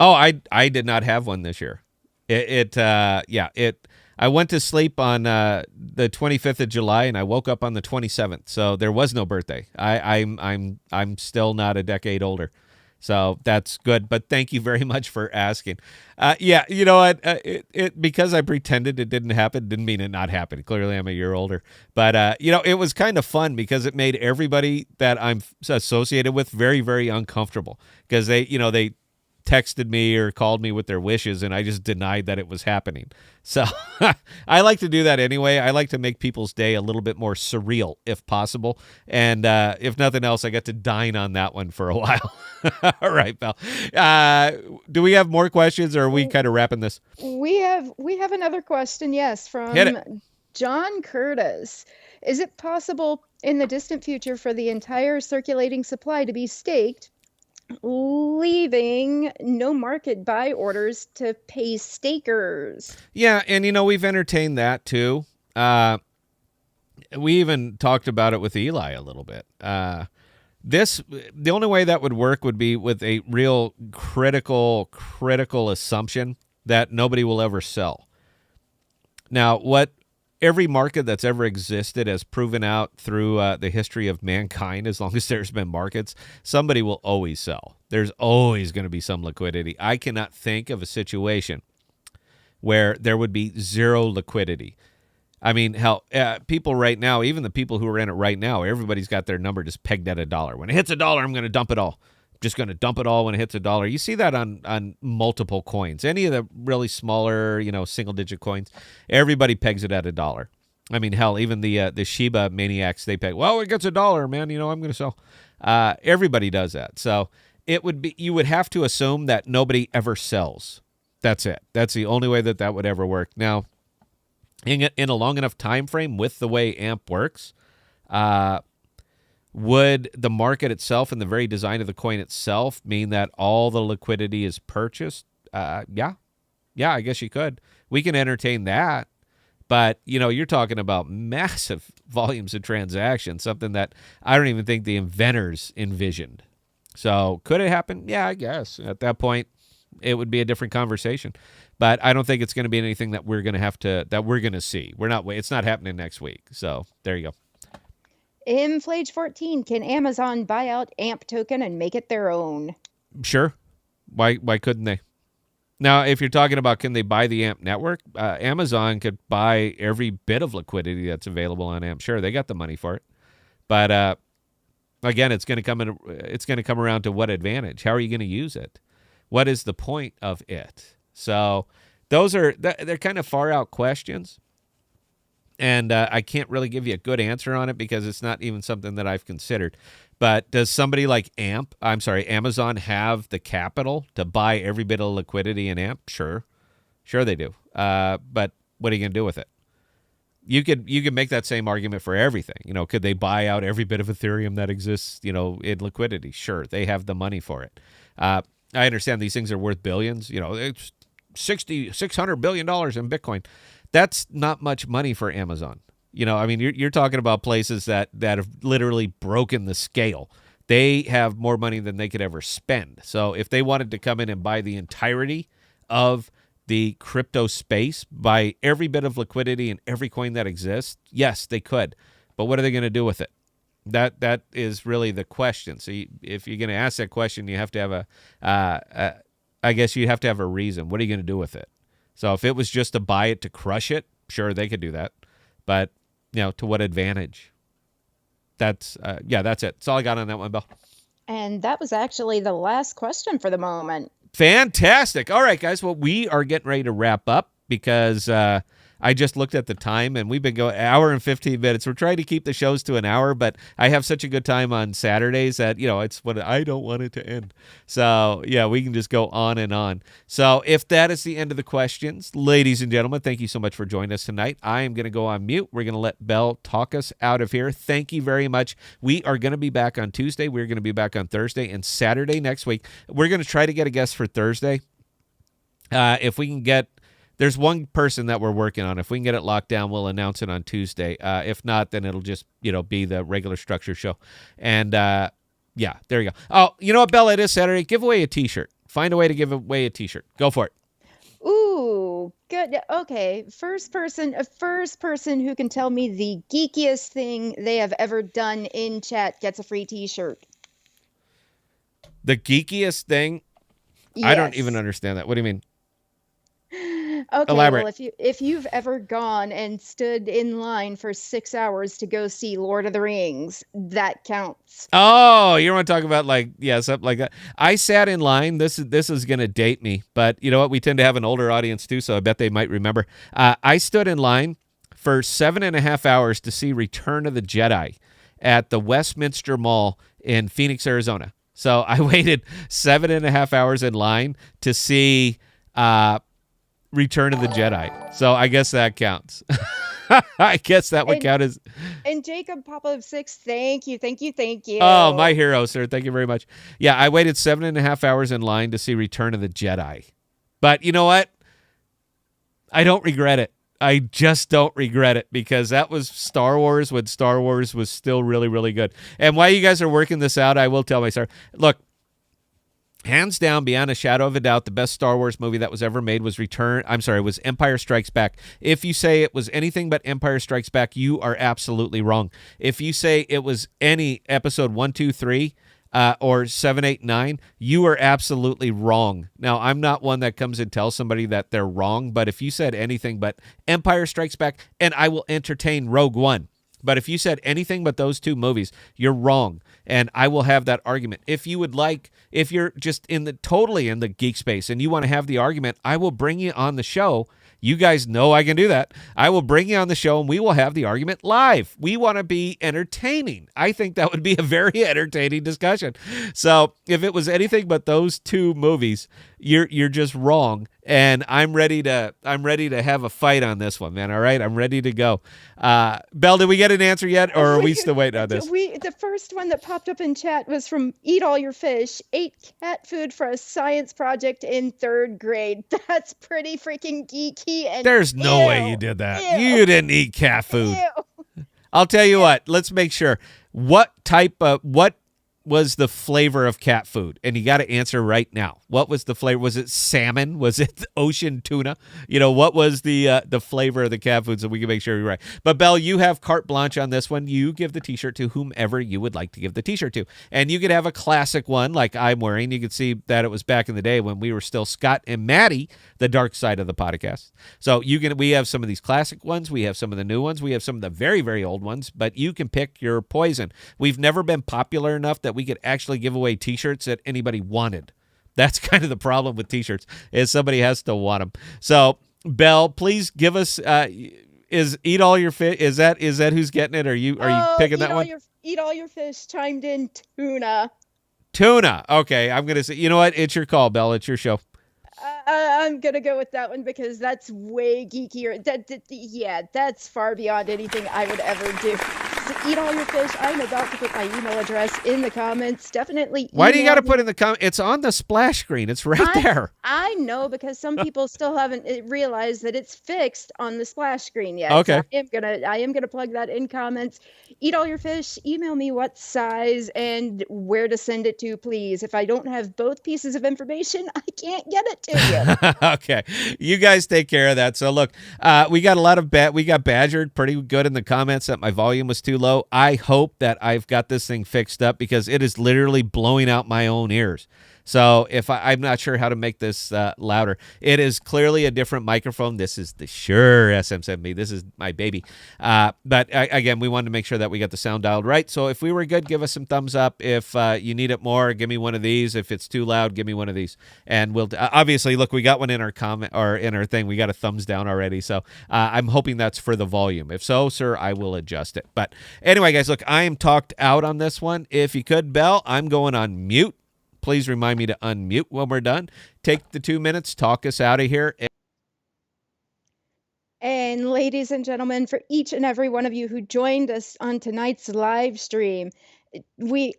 Oh, I did not have one this year. I went to sleep on the 25th of July and I woke up on the 27th. So there was no birthday. I'm still not a decade older. So that's good. But thank you very much for asking. Yeah, you know what? Because I pretended it didn't happen didn't mean it not happened. Clearly I'm a year older. But it was kind of fun because it made everybody that I'm associated with very, very uncomfortable because they texted me or called me with their wishes and I just denied that it was happening. So I like to do that anyway. I like to make people's day a little bit more surreal if possible. And if nothing else, I get to dine on that one for a while. All right, pal. Do we have more questions or are we kind of wrapping this? We have another question, yes, from John Curtis. Is it possible in the distant future for the entire circulating supply to be staked, leaving no market buy orders to pay stakers? Yeah, and we've entertained that too. We even talked about it with Eli a little bit. The only way that would work would be with a real critical assumption that nobody will ever sell. Now, what every market that's ever existed has proven out through the history of mankind, as long as there's been markets, somebody will always sell. There's always going to be some liquidity. I cannot think of a situation where there would be zero liquidity. I mean, hell, people right now, even the people who are in it right now, everybody's got their number just pegged at $1. When it hits $1, I'm going to dump it all. Just going to dump it all when it hits $1. You see that on multiple coins. Any of the really smaller, single-digit coins, everybody pegs it at $1. I mean, hell, even the Shiba maniacs, they peg, well, it gets $1, man. I'm going to sell. Everybody does that. So you would have to assume that nobody ever sells. That's it. That's the only way that would ever work. Now, in a long enough time frame with the way AMP works, would the market itself and the very design of the coin itself mean that all the liquidity is purchased? Yeah, I guess you could. We can entertain that. But, you're talking about massive volumes of transactions, something that I don't even think the inventors envisioned. So could it happen? Yeah, I guess. At that point, it would be a different conversation. But I don't think it's going to be anything that we're going to see. It's not happening next week. So there you go. Inflage14, can Amazon buy out AMP token and make it their own? Sure. Why couldn't they? Now, if you're talking about can they buy the AMP network, Amazon could buy every bit of liquidity that's available on AMP. Sure, they got the money for it. But again, it's going to come around to what advantage. How are you going to use it? What is the point of it? So they're kind of far out questions. And I can't really give you a good answer on it because it's not even something that I've considered. But does somebody like Amazon have the capital to buy every bit of liquidity in AMP? Sure they do. But What are you going to do with it? You could make that same argument for everything. Could they buy out every bit of Ethereum that exists, in Liquidity? Sure, they have the money for it. I understand these things are worth billions. It's $600 billion in Bitcoin. That's not much money for Amazon. You're talking about places that have literally broken the scale. They have more money than they could ever spend. So if they wanted to come in and buy the entirety of the crypto space, buy every bit of liquidity and every coin that exists, yes, they could. But what are they going to do with it? That is really the question. So if you're going to ask that question, you have to have I guess you have to have a reason. What are you going to do with it? So if it was just to buy it to crush it, sure, they could do that. But, to what advantage? That's it. That's all I got on that one, Bill. And that was actually the last question for the moment. Fantastic. All right, guys. Well, we are getting ready to wrap up because I just looked at the time, and we've been going an hour and 15 minutes. We're trying to keep the shows to an hour, but I have such a good time on Saturdays that, it's what I don't want it to end. So, yeah, we can just go on and on. So if that is the end of the questions, ladies and gentlemen, thank you so much for joining us tonight. I am going to go on mute. We're going to let Belle talk us out of here. Thank you very much. We are going to be back on Tuesday. We're going to be back on Thursday and Saturday next week. We're going to try to get a guest for Thursday. If we can get... There's one person that we're working on. If we can get it locked down, we'll announce it on Tuesday. If not, then it'll just, be the regular structure show. And, there you go. Oh, you know what, Bella? It is Saturday. Give away a T-shirt. Find a way to give away a T-shirt. Go for it. Ooh, good. Okay. First person who can tell me the geekiest thing they have ever done in chat gets a free T-shirt. The geekiest thing? Yes. I don't even understand that. What do you mean? Okay, elaborate. Well, if you've ever gone and stood in line for 6 hours to go see Lord of the Rings, that counts. Oh, you want to talk about something like that? I sat in line. This is going to date me, but you know what? We tend to have an older audience too, so I bet they might remember. I stood in line for 7.5 hours to see Return of the Jedi at the Westminster Mall in Phoenix, Arizona. So I waited 7.5 hours in line to see Return of the Jedi. So I guess that counts. I guess that would count as... And Jacob Papa 6, thank you. Oh, my hero, sir. Thank you very much. Yeah, I waited 7.5 hours in line to see Return of the Jedi. But you know what? I don't regret it. I just don't regret it because that was Star Wars when Star Wars was still really, really good. And while you guys are working this out, I will tell my story. Look, hands down, beyond a shadow of a doubt, the best Star Wars movie that was ever made was was Empire Strikes Back. If you say it was anything but Empire Strikes Back, you are absolutely wrong. If you say it was any episode 1, 2, 3, or 7, 8, 9, you are absolutely wrong. Now, I'm not one that comes and tells somebody that they're wrong, but if you said anything but Empire Strikes Back, and I will entertain Rogue One, but if you said anything but those two movies, you're wrong, and I will have that argument. If you're just totally in the geek space and you want to have the argument, I will bring you on the show. You guys know I can do that. I will bring you on the show and we will have the argument live. We want to be entertaining. I think that would be a very entertaining discussion. So if it was anything but those two movies, you're just wrong. And I'm ready to have a fight on this one, man. All right, I'm ready to go. Belle, did we get an answer yet, or are we still waiting on this? The first one that popped up in chat was from Eat All Your Fish. Ate cat food for a science project in 3rd grade. That's pretty freaking geeky. And there's no way you did that. You didn't eat cat food. I'll tell you what. Let's make sure. What was the flavor of cat food? And you got to answer right now. What was the flavor? Was it salmon? Was it ocean tuna? What was the flavor of the cat food so we can make sure you're right? But Belle, you have carte blanche on this one. You give the T-shirt to whomever you would like to give the T-shirt to. And you could have a classic one like I'm wearing. You could see that it was back in the day when we were still Scott and Maddie, the dark side of the podcast. So we have some of these classic ones. We have some of the new ones. We have some of the very, very old ones. But you can pick your poison. We've never been popular enough that we could actually give away T-shirts that anybody wanted. That's kind of the problem with T-shirts, is somebody has to want them. So, Belle, please give us. Is Eat All Your Fish? Is that who's getting it? Are you picking that one? Eat All Your Fish chimed in tuna. Tuna. Okay, I'm gonna say. You know what? It's your call, Belle. It's your show. I'm gonna go with that one because that's way geekier. Yeah, that's far beyond anything I would ever do. So eat all your fish. I'm about to put my email address in the comments. Definitely. Why do you got to email put me. in the comment? It's on the splash screen. It's right there. I know because some people still haven't realized that it's fixed on the splash screen yet. Okay. So I am gonna plug that in comments. Eat all your fish. Email me what size and where to send it to, please. If I don't have both pieces of information, I can't get it to you. Okay. You guys take care of that. So look, we got a lot of we got badgered pretty good in the comments that my volume was too low. I hope that I've got this thing fixed up because it is literally blowing out my own ears. So if I'm not sure how to make this louder. It is clearly a different microphone. This is the Shure SM7B. This is my baby. But again, we wanted to make sure that we got the sound dialed right. So if we were good, give us some thumbs up. If you need it more, give me one of these. If it's too loud, give me one of these. And we'll obviously look. We got one in our comment or in our thing. We got a thumbs down already. So I'm hoping that's for the volume. If so, sir, I will adjust it. But anyway, guys, look, I am talked out on this one. If you could, Bell, I'm going on mute. Please remind me to unmute when we're done. Take the 2 minutes, talk us out of here. And ladies and gentlemen, for each and every one of you who joined us on tonight's live stream, we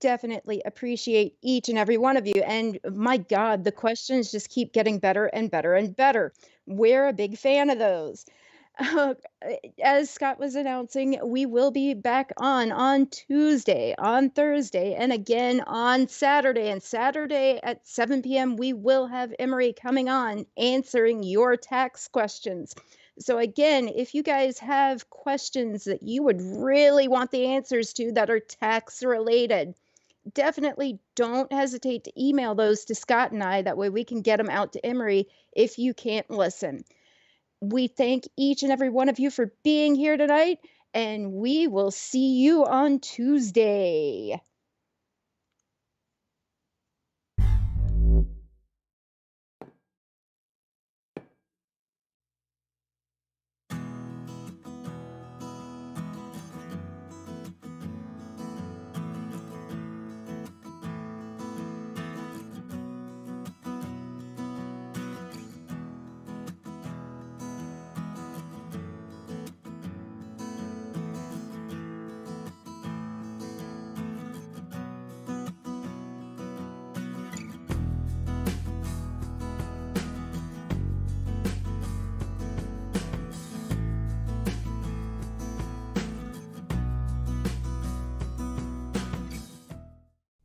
definitely appreciate each and every one of you. And my God, the questions just keep getting better and better and better. We're a big fan of those. As Scott was announcing, we will be back on Tuesday, on Thursday, and again on Saturday. And Saturday at 7 p.m., we will have Emery coming on answering your tax questions. So again, if you guys have questions that you would really want the answers to that are tax related, definitely don't hesitate to email those to Scott and I. That way we can get them out to Emery if you can't listen. We thank each and every one of you for being here tonight, and we will see you on Tuesday.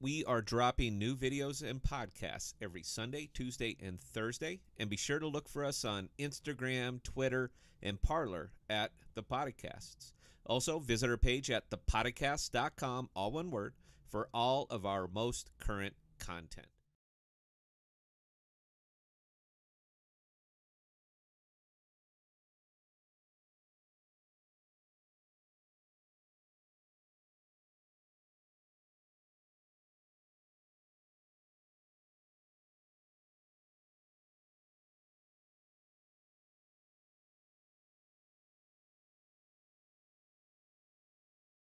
We are dropping new videos and podcasts every Sunday, Tuesday, and Thursday. And be sure to look for us on Instagram, Twitter, and Parler at ThePodocasts. Also, visit our page at ThePodocasts.com, all one word, for all of our most current content.